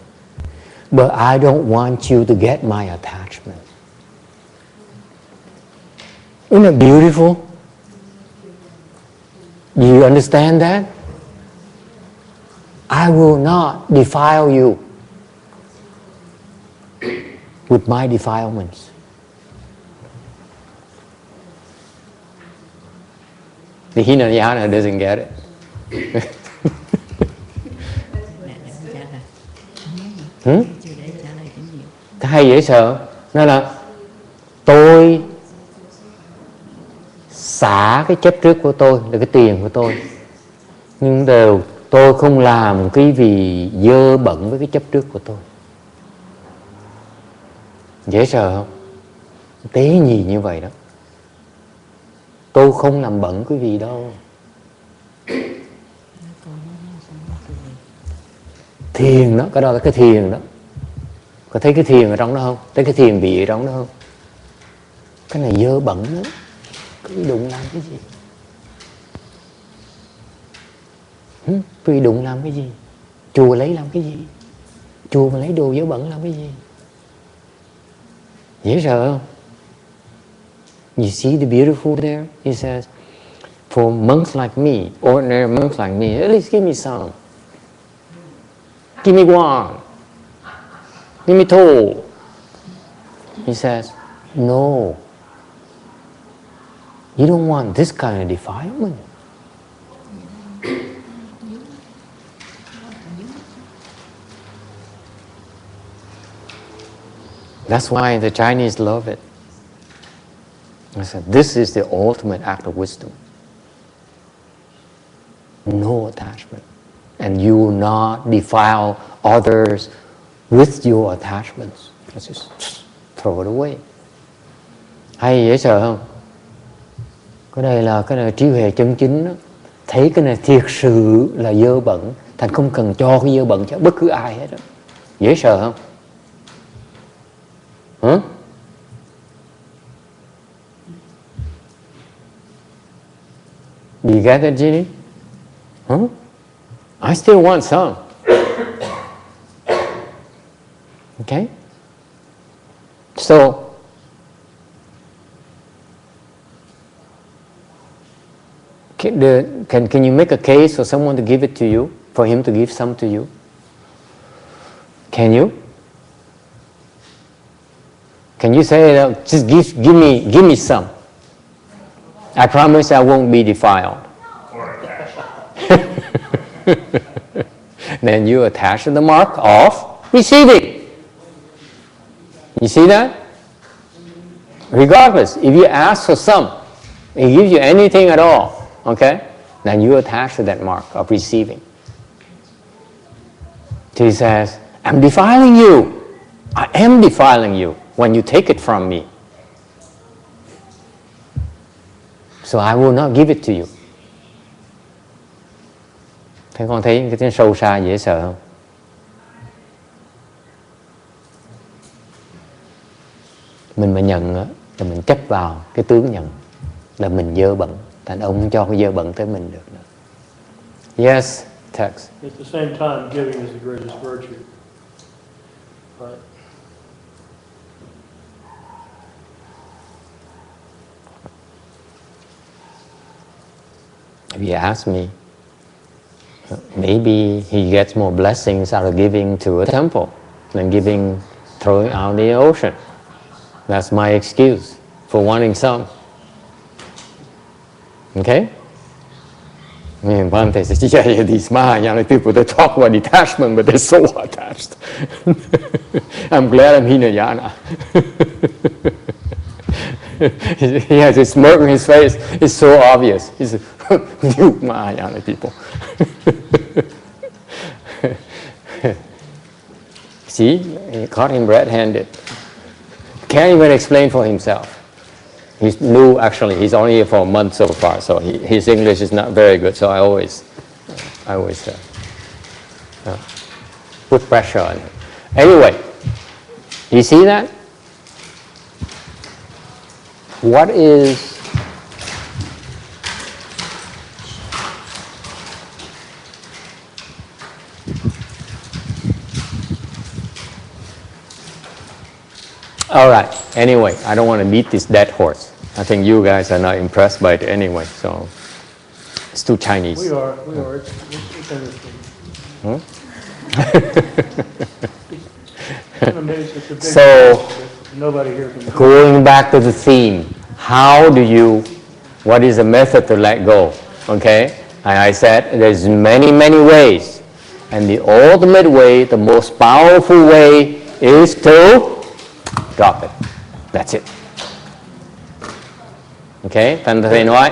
S1: but I don't want you to get my attachment. Isn't it beautiful? Do you understand that? I will not defile you with my defilements. The Hinayana doesn't get it. Hay dễ sợ. Nên là tôi xả cái chấp trước của tôi là cái tiền của tôi, nhưng tôi không làm cái vì dơ bẩn với cái chấp trước của tôi. Dễ sợ không? Tế nhì như vậy đó. Tôi không làm bẩn cái gì đâu. Thiền đó, cái đó là cái thiền đó. Có thấy cái thiền ở trong đó không? Thấy cái thiền vị ở trong đó không? Cái này dơ bẩn lắm. Cứ đụng làm cái gì? Quý vị đụng làm cái gì? Chùa lấy làm cái gì? Chùa mà lấy đồ dơ bẩn làm cái gì? Dễ sợ không? You see the beautiful there? He says, for monks like me, ordinary monks like me, at least give me some. Give me one. Give me two. He says, no. You don't want this kind of defilement. That's why the Chinese love it. I said, this is the ultimate act of wisdom. No attachment. And you will not defile others with your attachments. Just throw it away. Hay dễ sợ không? Cái này là trí huệ chân chính đó. Thấy cái này thiệt sự là dơ bẩn, thành không cần cho cái dơ bẩn cho bất cứ ai hết đó. Dễ sợ không? Hả? Do you get that, Ginny? Huh? I still want some. Okay? So, can you make a case for someone to give it to you, for him to give some to you? Can you? Can you say, just give me some? I promise I won't be defiled. Then you attach the mark of receiving. You see that? Regardless, if you ask for some, it gives you anything at all, okay? Then you attach to that mark of receiving. So he says, I'm defiling you. I am defiling you when you take it from me. So I will not give it to you. Thế con thấy cái tiếng sâu xa dễ sợ không? Mình mà nhận là mình chấp vào cái tướng nhận là mình dơ bẩn, thành ông không cho cái dơ bẩn tới mình được nữa. Yes, text.
S2: At the same time, giving is the greatest virtue. Right?
S1: If you ask me, maybe he gets more blessings out of giving to a temple than throwing out the ocean. That's my excuse for wanting some. Okay? I mean, Bhante says, yeah, these Mahayana people, they talk about detachment, but they're so attached. I'm glad I'm Hinayana. He has a smirk on his face. It's so obvious. He's you Mahayana people. See, he caught him red-handed. Can't even explain for himself. He's new, actually. He's only here for a month so far, so his English is not very good. So I always put pressure on him. Anyway, you see that? What is all right, anyway, I don't want to beat this dead horse. I think you guys are not impressed by it anyway, so it's too Chinese.
S2: We are. It's interesting.
S1: Hmm?
S2: I'm amazed it's a big
S1: So,
S2: nobody here can do it.
S1: going back to the theme, what is the method to let go? Okay? And I said there's many, many ways. And the ultimate way, the most powerful way is to drop it. That's it. Okay? Thành thầy nói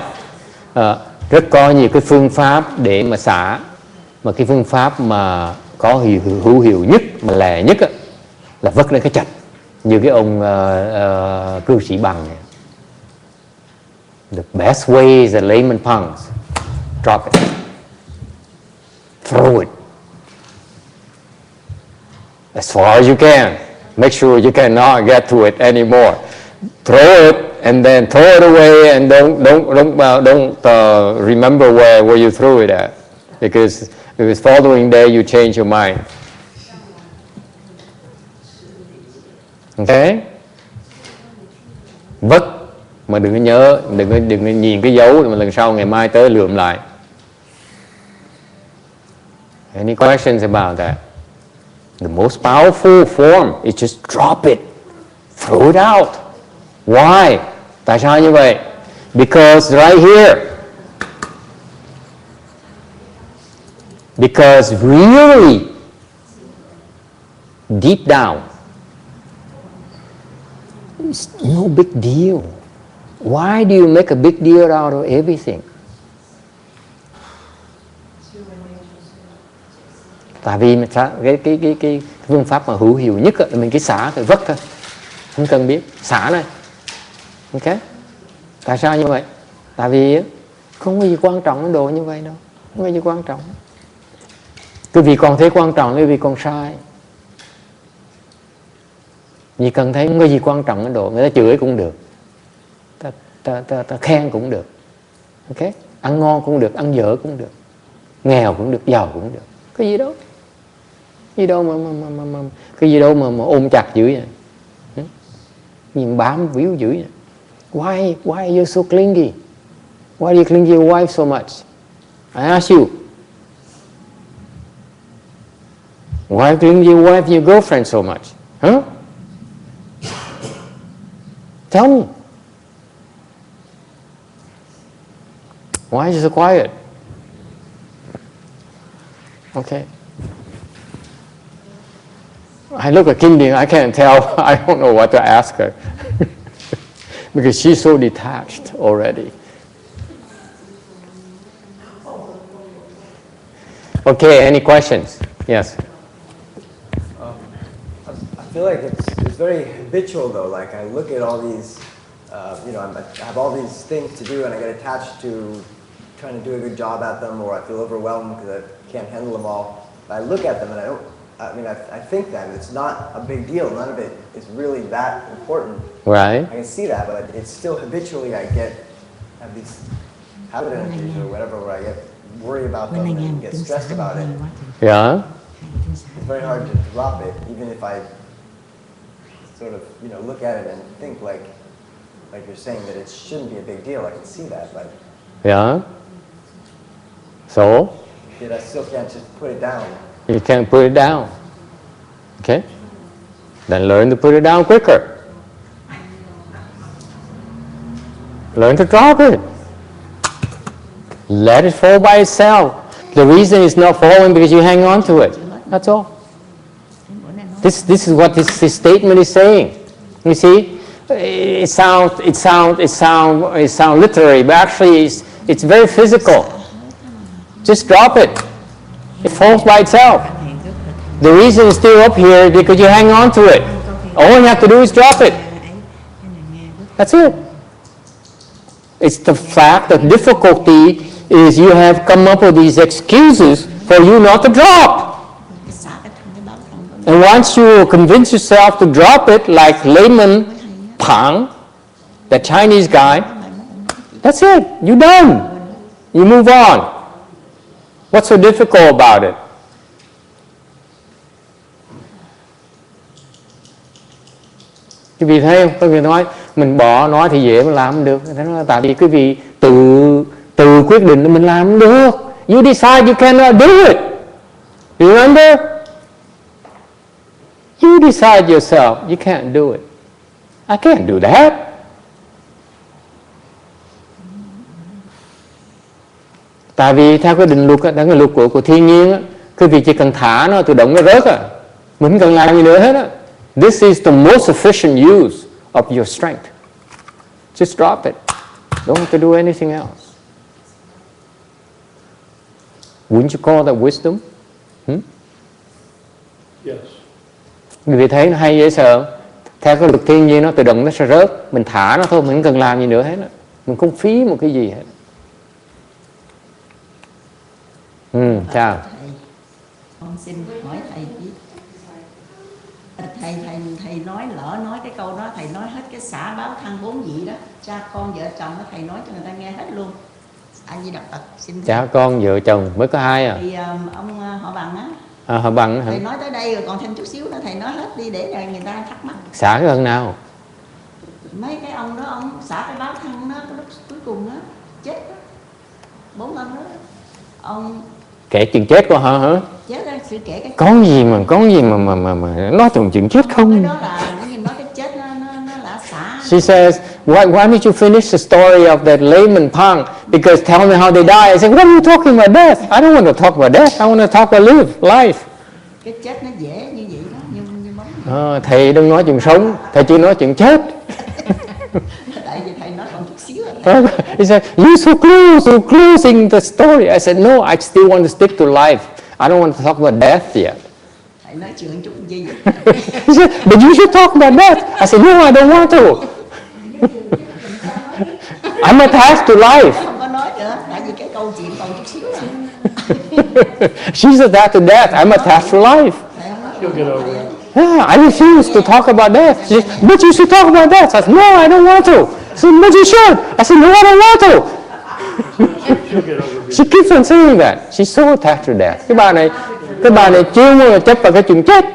S1: rất có nhiều cái phương pháp để mà xả, mà cái phương pháp mà có hữu hiệu nhất, mà lẻ nhất là vứt lên cái chạch, như cái ông cư sĩ Bằng này. The best way is a layman punks. Drop it. Throw it. As far as you can. Make sure you cannot get to it anymore. Throw it and then throw it away, and don't remember where you threw it at. because following day you change your mind. Okay? Vất, mà đừng có nhớ, đừng có nhìn cái dấu mà lần sau ngày mai tới lượm lại. Any questions about that? The most powerful form is just drop it, throw it out. Why? Tại sao như vậy? Because right here, because really, deep down, it's no big deal. Why do you make a big deal out of everything? Tại vì cái phương pháp mà hữu hiệu nhất là mình cứ xả thôi, vất thôi, không cần biết, xả này. Ok? Tại sao như vậy? Tại vì không có gì quan trọng cái đồ như vậy đâu, không có gì quan trọng. Cái vì con thấy quan trọng cái vì con sai. Vì cần thấy không có gì quan trọng cái đồ, người ta chửi cũng được, ta khen cũng được. Ok? Ăn ngon cũng được, ăn dở cũng được, nghèo cũng được, giàu cũng được. Cái gì đâu? Cái gì đâu mà cái gì đâu mà ôm chặt dữ vậy? Nhìn bám víu dữ vậy? Why are you so clingy? Why do you cling to your wife so much? I ask you. Why are you cling to your wife and your girlfriend so much? Huh? Tell me. Why are you so quiet? Okay. I look at Kindy, I can't tell. I don't know what to ask her. Because she's so detached already. Okay, any questions? Yes.
S8: I feel like it's very habitual though. Like I look at all these, I have all these things to do, and I get attached to trying to do a good job at them, or I feel overwhelmed because I can't handle them all. But I look at them and I think that it's not a big deal. None of it is really that important.
S1: Right.
S8: I can see that, but it's still habitually I have these habit energies or whatever where I get worried about them and get stressed about it.
S1: Yeah.
S8: It's very hard to drop it, even if I sort of look at it and think like you're saying that it shouldn't be a big deal. I can see that, but
S1: yeah. So
S8: yet I still can't just put it down.
S1: You can't put it down. Okay? Then learn to put it down quicker. Learn to drop it. Let it fall by itself. The reason it's not falling because you hang on to it. That's all. This is what this statement is saying. You see, it sounds literary, but actually it's very physical. Just drop it. It falls by itself. The reason it's still up here is because you hang on to it. All you have to do is drop it. That's it. It's the fact that difficulty is you have come up with these excuses for you not to drop. And once you convince yourself to drop it, like layman Pang, the Chinese guy, that's it. You're done. You move on. What's so difficult about it? Quý vị thấy không? Quý vị nói mình bỏ nói thì dễ mà làm không được. Tại vì quý vị tự quyết định mình làm không được. You decide you cannot do it. You remember? You decide yourself you can't do it. I can't do that. Tại vì theo cái định luật, cái luật của thiên nhiên, quý vị chỉ cần thả nó tự động nó rớt à. Mình không cần làm gì nữa hết á. This is the most efficient use of your strength. Just drop it. Don't have to do anything else. Wouldn't you call that wisdom?
S2: Yes.
S1: Quý vị thấy nó hay dễ sợ. Theo cái luật thiên nhiên nó tự động nó sẽ rớt. Mình thả nó thôi, mình không cần làm gì nữa hết á. Mình không phí một cái gì hết. Chào.
S5: Con xin hỏi thầy thầy nói cái câu đó, thầy nói hết cái xả báo thân bốn vị đó, cha con vợ chồng đó, thầy nói cho người ta nghe hết luôn. A Di Đà Phật. Xin
S1: Cha con vợ chồng mới có 2 à?
S5: Thì ông họ Bằng á.
S1: Họ Bằng hả?
S5: Thầy nói tới đây rồi còn thêm chút xíu nữa thầy nói hết đi để người ta thắc mắc.
S1: Xả cái ơn nào?
S5: Mấy cái ông đó ông xả cái báo thân đó cái lúc cuối cùng đó chết đó. 4 ông đó ông
S1: Kể chuyện chết của họ hả?
S5: chết đó, sự kể cái
S1: Có gì mà nói chuyện chết
S5: cái
S1: không?
S5: đó là những nói cái chết nó là xả.
S1: She says, why don't you finish the story of that layman punk? Because tell me how they die. I said, what are you talking about death? I don't want to talk about death. I want to talk about life.
S5: Cái chết nó dễ như vậy đó, như bóng.
S1: Thầy đừng nói chuyện sống, thầy chỉ nói chuyện chết.
S5: Tại vì thầy nói còn chút xíu rồi.
S1: He said, you're closing the story. I said, no, I still want to stick to life. I don't want to talk about death yet.
S5: Thầy nói chuyện chút gì vậy?
S1: He said, but you should talk about death. I said, no, I don't want to. I'm attached to life.
S5: Không có nói nữa, tại vì cái câu chuyện còn chút xíu rồi.
S1: She's attached to death. I'm attached to life.
S2: She'll get over it.
S1: Yeah, I refuse to talk about death. She said, but you should talk about death. I said, no, I don't want to. She said, but you should. I said, no, I don't want to.
S2: She'll get over it.
S1: She keeps on saying that. She's so attached to death. Cái bà này chưa bao giờ chấp vào cái chuyện chết.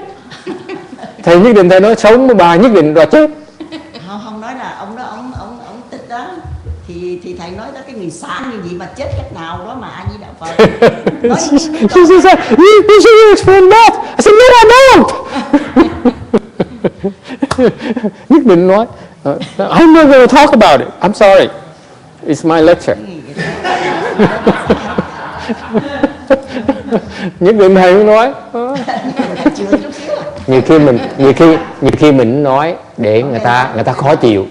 S1: Thầy nhất định thầy nói sống, bà nhất định là chết.
S5: Không nói là ông đó ông tích đó thì thầy nói tới cái người xã như vậy mà chết cách nào đó mà A Di Đà Phật.
S1: She said, you should explain that. I said, no, I don't. Nhất định nói, I'm not going to talk about it. I'm sorry. It's my lecture. Nhất định thầy mới nói. Nhiều khi mình nói để người ta khó chịu,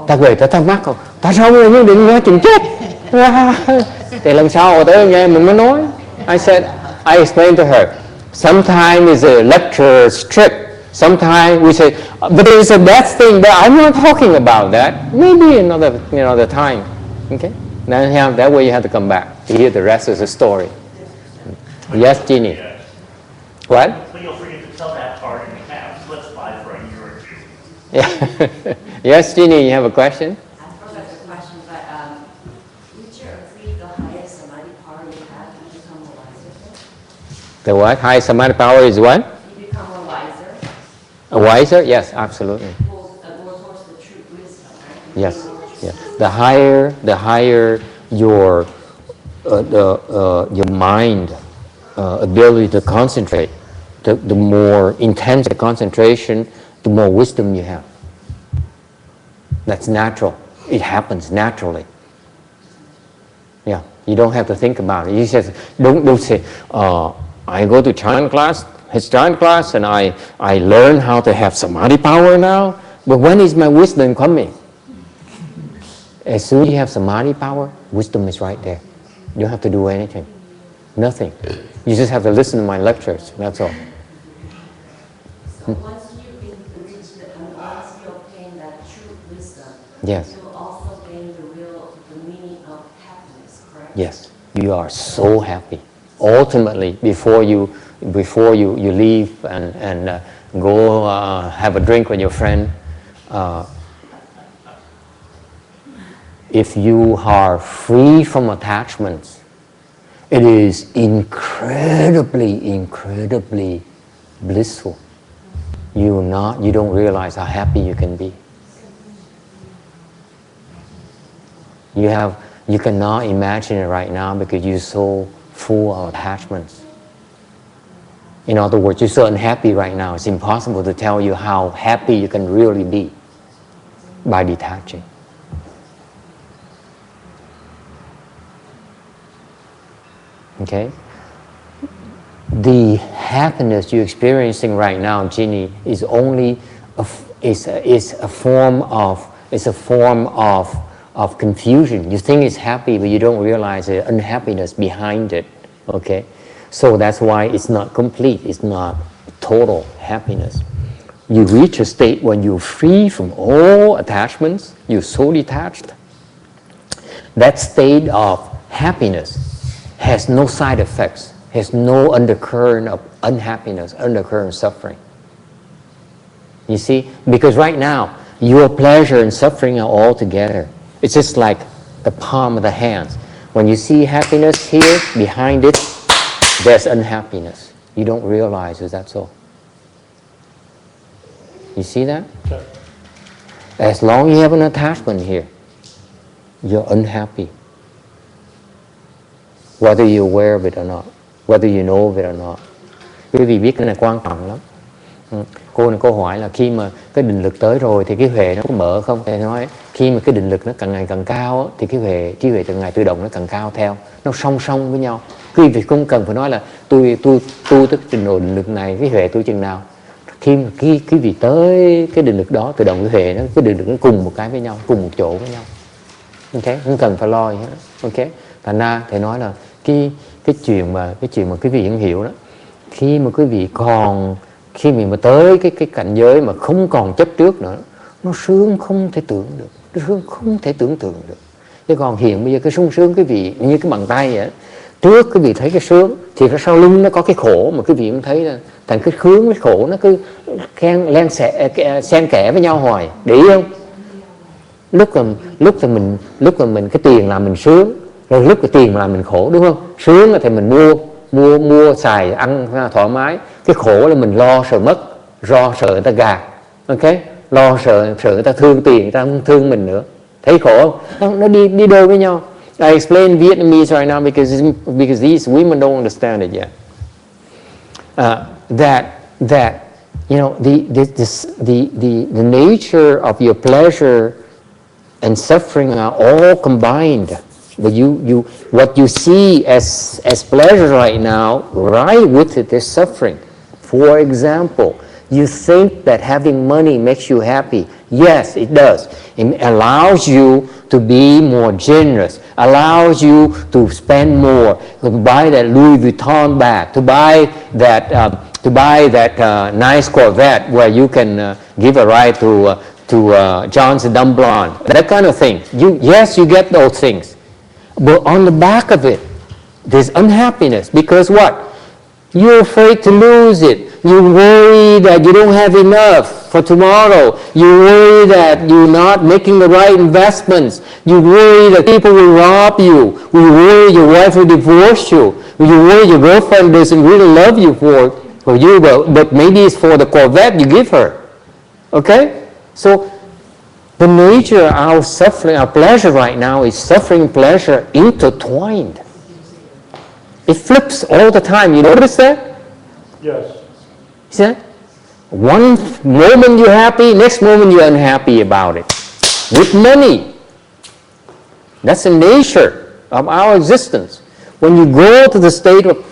S1: ta về ta thắc mắc không, tại sao người nhất định nói chuyện chết? Thì lần sau tới nghe mình mới nói. I said, I explained to her, sometimes it's a lecture strict, sometimes we say, but there's a death thing, but I'm not talking about that. Maybe another time. Okay? Now that way you have to come back to hear the rest of the story. Yes, Jeannie. What?
S6: But you'll forget to tell that part and have flip slide for a year or 2.
S1: Yeah. Yes, Jeannie, you have a question?
S10: I forgot the question, but which are three the highest samadhi power you have, you become a wiser?
S1: The what? High samadhi power is what?
S10: You become a wiser.
S1: A wiser? Yes, absolutely.
S10: More towards the true wisdom, right?
S1: Yes. Yeah. The higher your mind ability to concentrate, the more intense the concentration, the more wisdom you have. That's natural. It happens naturally. Yeah, you don't have to think about it. You just don't say, I go to Chan class, his Chan class, and I learn how to have samadhi power now. But when is my wisdom coming? As soon as you have samadhi power, wisdom is right there. You don't have to do anything. Nothing. You just have to listen to my lectures. That's all.
S10: So once you obtain that true wisdom,
S1: Yes.
S10: you will also gain the meaning of happiness, correct?
S1: Yes. You are so happy. Ultimately, before you leave and go have a drink with your friend, if you are free from attachments, it is incredibly blissful. You don't realize how happy you can be. You cannot imagine it right now because you're so full of attachments. In other words, you're so unhappy right now. It's impossible to tell you how happy you can really be by detaching. Okay? The happiness you're experiencing right now, Ginny, is only a form of confusion. You think it's happy, but you don't realize the unhappiness behind it. Okay? So that's why it's not complete. It's not total happiness. You reach a state when you're free from all attachments. You're so detached. That state of happiness has no side effects, has no undercurrent of unhappiness, undercurrent of suffering. You see? Because right now, your pleasure and suffering are all together. It's just like the palm of the hands. When you see happiness here, behind it, there's unhappiness. You don't realize that that's all. You see that?
S2: Sure.
S1: As long as you have an attachment here, you're unhappy. Whether you're aware of it or not, whether you know of it or not. Quý vị biết cái này quan trọng lắm. Cô hỏi là khi mà cái định lực tới rồi thì cái huệ nó có mở không? Thầy nói khi mà cái định lực nó càng ngày càng cao thì cái huệ từng ngày tự động nó càng cao theo, nó song song với nhau. Quý vị không cần phải nói là tôi tức trình độ định lực này, cái huệ tôi chừng nào. Khi mà quý vị tới cái định lực đó, tự động cái huệ nó, cái định lực nó cùng một cái với nhau, cùng một chỗ với nhau. Ok, không cần phải lo gì hết. Ok, thành ra thầy nói là cái chuyện mà quý vị vẫn hiểu đó, khi mà quý vị mà tới cái cảnh giới mà không còn chấp trước nữa, nó sướng không thể tưởng được, nó sướng không thể tưởng tượng được. Chứ còn hiện bây giờ cái sung sướng quý vị như cái bàn tay vậy, trước quý vị thấy cái sướng thì cái sau lưng nó có cái khổ, mà quý vị cũng thấy là thành cái sướng với khổ nó cứ xen kẽ với nhau hoài, để ý không? Lúc mà mình cái tiền làm mình sướng, rồi lúc cái tiền làm mình khổ, đúng không? Sướng là thì mình mua xài ăn thoải mái, cái khổ là mình lo sợ mất, lo sợ người ta gạt, ok? Lo sợ người ta thương tiền, người ta không thương mình nữa, thấy khổ không? Nó đi đôi với nhau. I explain Vietnamese right now because these women don't understand it yet. That you know the nature of your pleasure and suffering are all combined. But what you see as pleasure right now, right with it is suffering. For example, you think that having money makes you happy. Yes, it does. It allows you to be more generous, allows you to spend more, to buy that Louis Vuitton bag, to buy that nice Corvette where you can give a ride to Johnson Dunblon, that kind of thing. Yes, you get those things. But on the back of it, there's unhappiness because what? You're afraid to lose it. You worry that you don't have enough for tomorrow. You worry that you're not making the right investments. You worry that people will rob you. You worry your wife will divorce you. You worry your girlfriend doesn't really love you for you, but maybe it's for the Corvette you give her. Okay? So the nature of our suffering, our pleasure right now is suffering, pleasure intertwined. It flips all the time. You notice that?
S2: Yes.
S1: See that? One moment you're happy, next moment you're unhappy about it. With money. That's the nature of our existence. When you go to the state of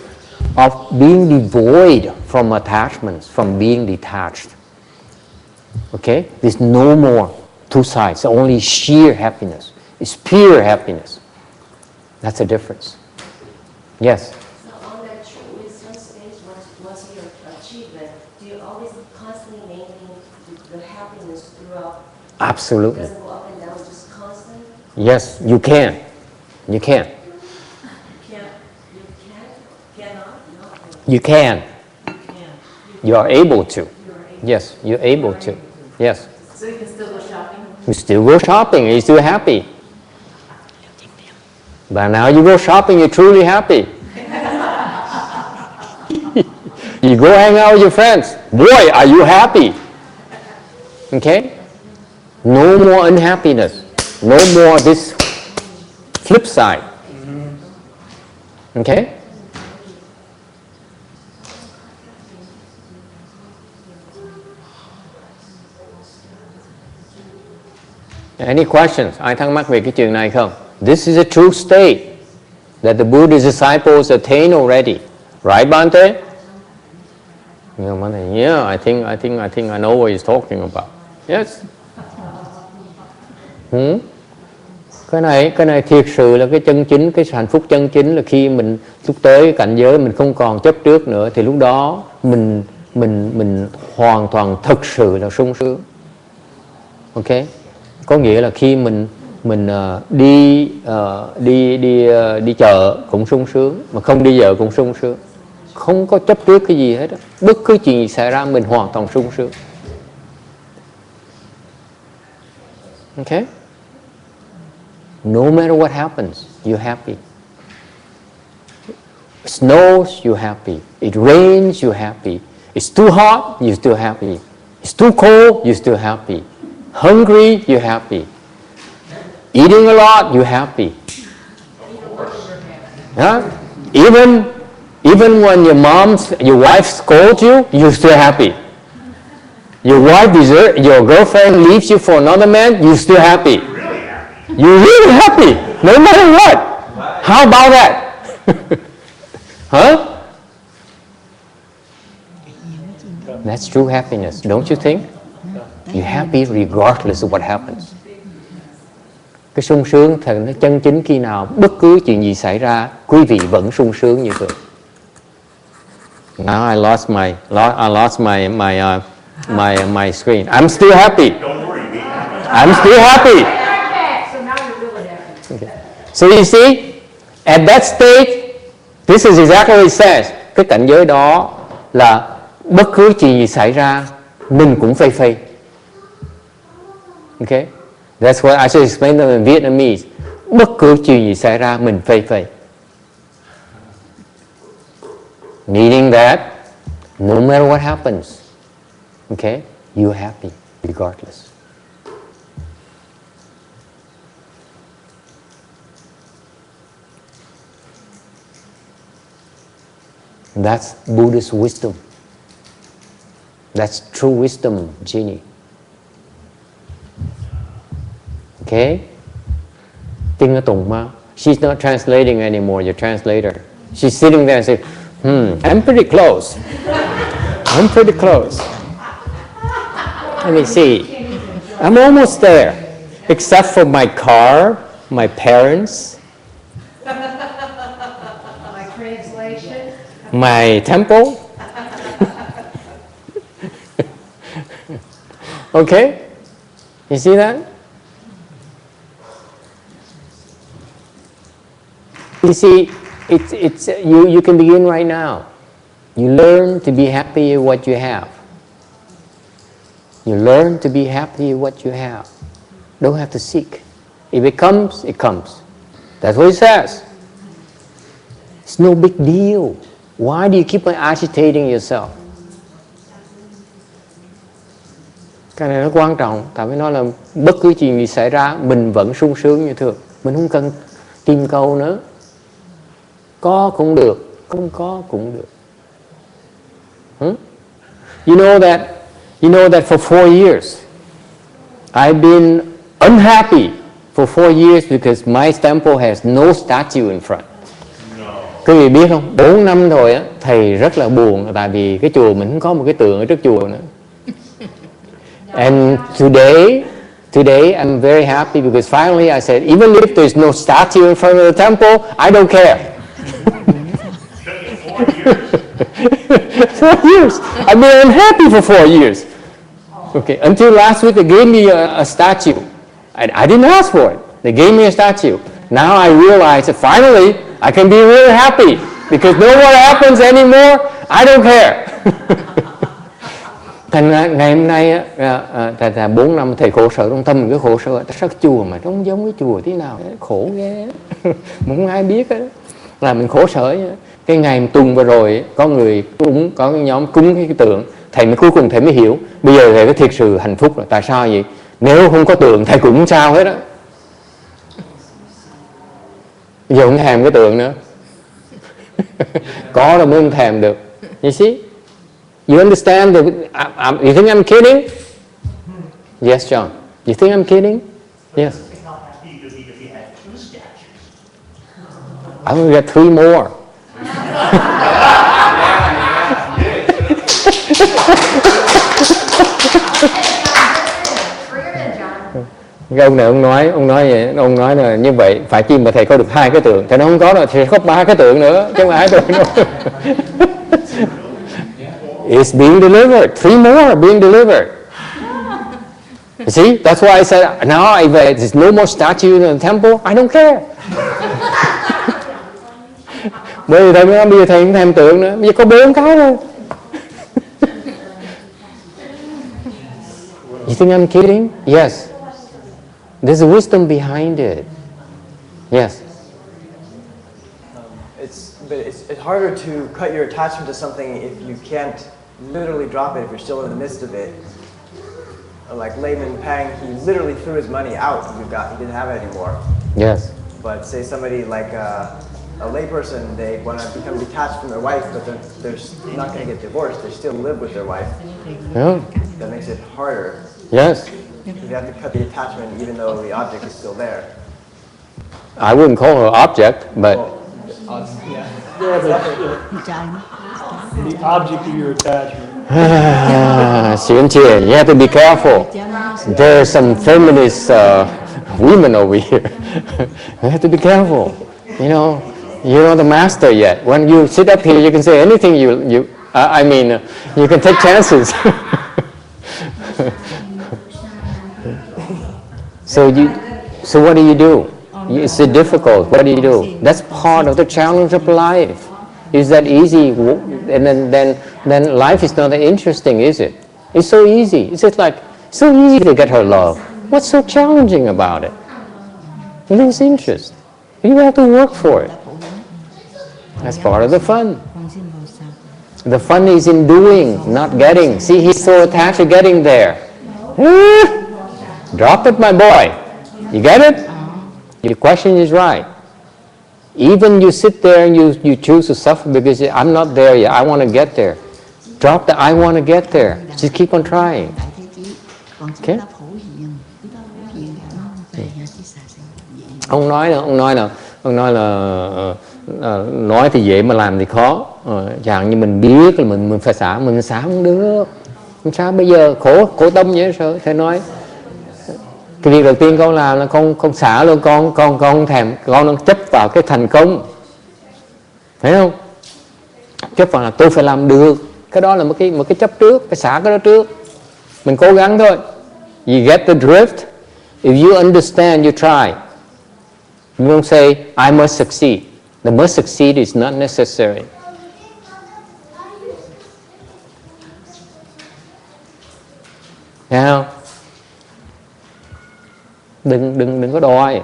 S1: being devoid from attachments, from being detached, okay? There's no more two sides, only sheer happiness. It's pure happiness. That's the difference. Yes?
S10: So on that true wisdom stage, once you achieve it, do you always constantly maintain the happiness throughout?
S1: Absolutely.
S10: It doesn't go up and down, just constant?
S1: Yes, you can. You can. You can. You are able to. Yes, you're able to. Yes.
S10: So you can still go shopping?
S1: You still go shopping, you're still happy. But now you go shopping, you're truly happy. You go hang out with your friends. Boy, are you happy. Okay? No more unhappiness. No more this flip side. Okay? Any questions? Ai thắc mắc về cái chuyện này không? This is a true state that the Buddhist disciples attain already. Right, Bhante? Yeah, I think I know what he's talking about. Yes. Cái này thiệt sự là cái chân chính, cái hạnh phúc chân chính là khi mình lúc tới cảnh giới mình không còn chấp trước nữa thì lúc đó mình hoàn toàn thực sự là sung sướng. Ok? Có nghĩa là khi mình đi chợ cũng sung sướng, mà không đi chợ cũng sung sướng, không có chấp trước cái gì hết. Bất cứ chuyện gì xảy ra mình hoàn toàn sung sướng. Okay? No matter what happens, you're happy. snows, you're happy. It rains, you're happy. It's too hot, you're still happy. It's too cold, you're still happy. Hungry, you're happy. Eating a lot, you're happy. Huh? Even when your wife scolds you, you're still happy. Your girlfriend leaves you for another man, you're still happy. You're really happy, no matter what. How about that? Huh? That's true happiness, don't you think? You're happy regardless of what happens. Cái sung sướng thật nó chân chính khi nào bất cứ chuyện gì xảy ra, quý vị vẫn sung sướng như thường. Now I lost my screen. I'm still happy. I'm still happy. Okay. So you see, at that stage, this is exactly what it says. Cái cảnh giới đó là bất cứ chuyện gì xảy ra, mình cũng phây phây. Okay? That's what I should explain them in Vietnamese. Bất cứ chuyện gì xảy ra, mình phây phây. Meaning that no matter what happens, okay, you're happy regardless. That's Buddhist wisdom. That's true wisdom, Jeannie. Okay? Tinh ở Tùng mà. She's not translating anymore, your translator. She's sitting there and saying, I'm pretty close. I'm pretty close. Let me see. I'm almost there. Except for my car, my parents,
S10: My translation.
S1: my temple. Okay? You see that? You see, you can begin right now. You learn to be happy with what you have. You learn to be happy with what you have. Don't have to seek. If it comes, it comes. That's what it says. It's no big deal. Why do you keep on agitating yourself? Cái này nó quan trọng. Tại vì nói là bất cứ chuyện gì xảy ra, mình vẫn sung sướng như thường. Mình không cần tìm cầu nữa. Có cũng được, không có cũng được. You know that for 4 years, I've been unhappy for 4 years because my temple has no statue in front. Quý vị biết không? 4 năm rồi á, thầy rất là buồn tại vì cái chùa mình không có một cái tượng ở trước chùa nữa. And today I'm very happy because finally I said, even if there's no statue in front of the temple, I don't care. 4 years. I've been unhappy for 4 years. Okay, until last week they gave me a statue. I didn't ask for it. They gave me a statue. Now I realize that finally I can be really happy because no what happens anymore, I don't care. Thành ra ngày hôm nay tại 4 năm thầy khổ sở trong tâm, cái khổ sở tại sao chùa mà không giống cái chùa thế nào ấy, khổ ghê. Mà không ai biết đó. Là mình khổ sở. Cái ngày tuần vừa rồi có người cúng, có cái nhóm cúng cái tượng, thầy mới cuối cùng thầy mới hiểu. Bây giờ thầy có thiệt sự hạnh phúc rồi. Tại sao vậy? Nếu không có tượng thầy cũng không sao hết á. Bây giờ không thèm cái tượng nữa. Có rồi mới không thèm được. You see? You understand? You think I'm kidding? Yes, John. You think I'm kidding? Yes. I'm going to get 3 more. Cái ông này ông nói vậy, ông nói là như vậy, phải chi mà thầy có được 2 cái tượng, thầy nói không có rồi, thầy có 3 cái tượng nữa, chứ không phải 2 tượng nữa. It's being delivered. 3 more are being delivered. You see, that's why I said, now if there's no more statue in the temple, I don't care. Bởi vì thầy mới nói bây giờ thầy không thèm tượng nữa, bây giờ có 4 cái thôi. You think I'm kidding? Yes. There's a wisdom behind it. Yes.
S8: It's But it's harder to cut your attachment to something if you can't literally drop it if you're still in the midst of it. Like Layman Pang, he literally threw his money out. He didn't have it anymore.
S1: Yes.
S8: But say somebody like a layperson, they want to become detached from their wife, but they're not going to get divorced. They still live with their wife.
S1: Yeah.
S8: That makes it harder.
S1: Yes.
S8: You have to cut the attachment even though the object is still there.
S1: I wouldn't call her object, but...
S2: Yeah, but the object of your attachment.
S1: Xian, you have to be careful. There are some feminist women over here. You have to be careful. You know, you're not the master yet. When you sit up here, you can say anything you can take chances. So what do you do? It's difficult. What do you do? That's part of the challenge of life. Is that easy? And then life is not that interesting, is it? It's so easy. It's just like so easy to get her love. What's so challenging about it? You lose interest. You have to work for it. That's part of the fun. The fun is in doing, not getting. See, he's so attached to getting there. Drop it, my boy. You get it? Your question is right. Even you sit there and you choose to suffer because I'm not there yet, I want to get there. Drop the I want to get there. Just keep on trying. Okay? Ông nói nói thì dễ mà làm thì khó. Chẳng như mình biết là mình phải xả, mình xả không được. Không sao bây giờ khổ tâm vậy sao? Thầy nói cái việc đầu tiên con làm là con xả luôn, con thèm, con chấp vào cái thành công, phải không? Chấp vào là tôi phải làm được, cái đó là một cái chấp trước, phải xả cái đó trước. Mình cố gắng thôi. You get the drift. If you understand, you try. You won't say I must succeed. The must succeed is not necessary. Thấy không? Đừng có đòi.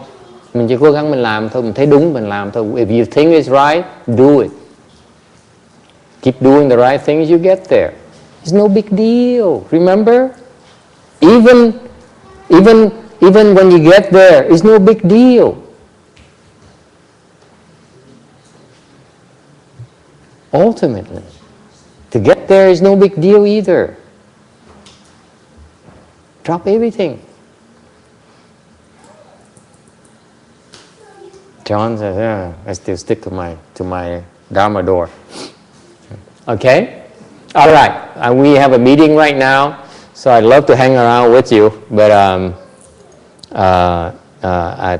S1: Mình chỉ cố gắng mình làm thôi, mình thấy đúng mình làm thôi. If you think it's right, do it. Keep doing the right things, you get there. It's no big deal. Remember? Even when you get there, it's no big deal. Ultimately, to get there is no big deal either. Drop everything. John says, yeah, I still stick to my Dharma door. Okay? All right. We have a meeting right now, so I'd love to hang around with you, but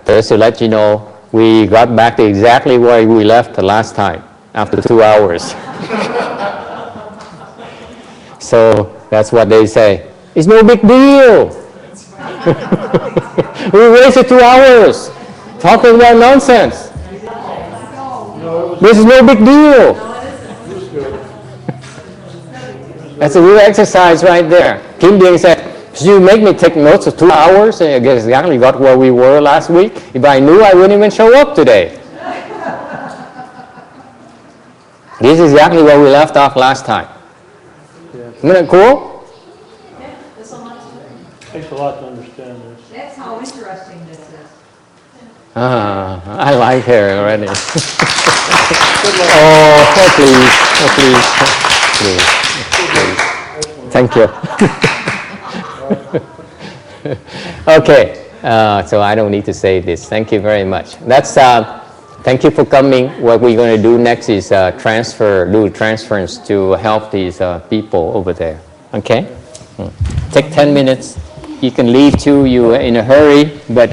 S1: first to let you know, we got back to exactly where we left the last time, after 2 hours. So that's what they say. It's no big deal. We wasted 2 hours. Talking about nonsense. This is no big deal. That's a real exercise right there. Kim Ding said, you make me take notes of 2 hours, and I guess exactly got where we were last week. If I knew, I wouldn't even show up today. This is exactly where we left off last time. Isn't that cool?
S4: Yeah, there's so much to it.
S2: Takes a lot to understand this.
S10: That's how interesting this is.
S1: I like her already. Please. Thank you. Okay, so I don't need to say this. Thank you very much. Thank you for coming. What we're going to do next is do transference to help these people over there. Okay? Take 10 minutes. You can leave too. You're in a hurry, but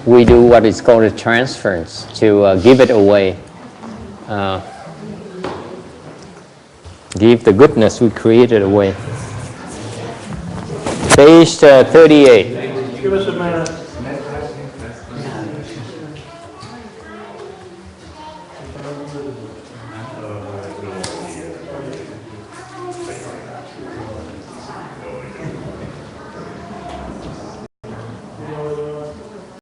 S1: we do what is called a transference to give it away. Give the goodness we created away. Page 38.
S2: Give us a minute.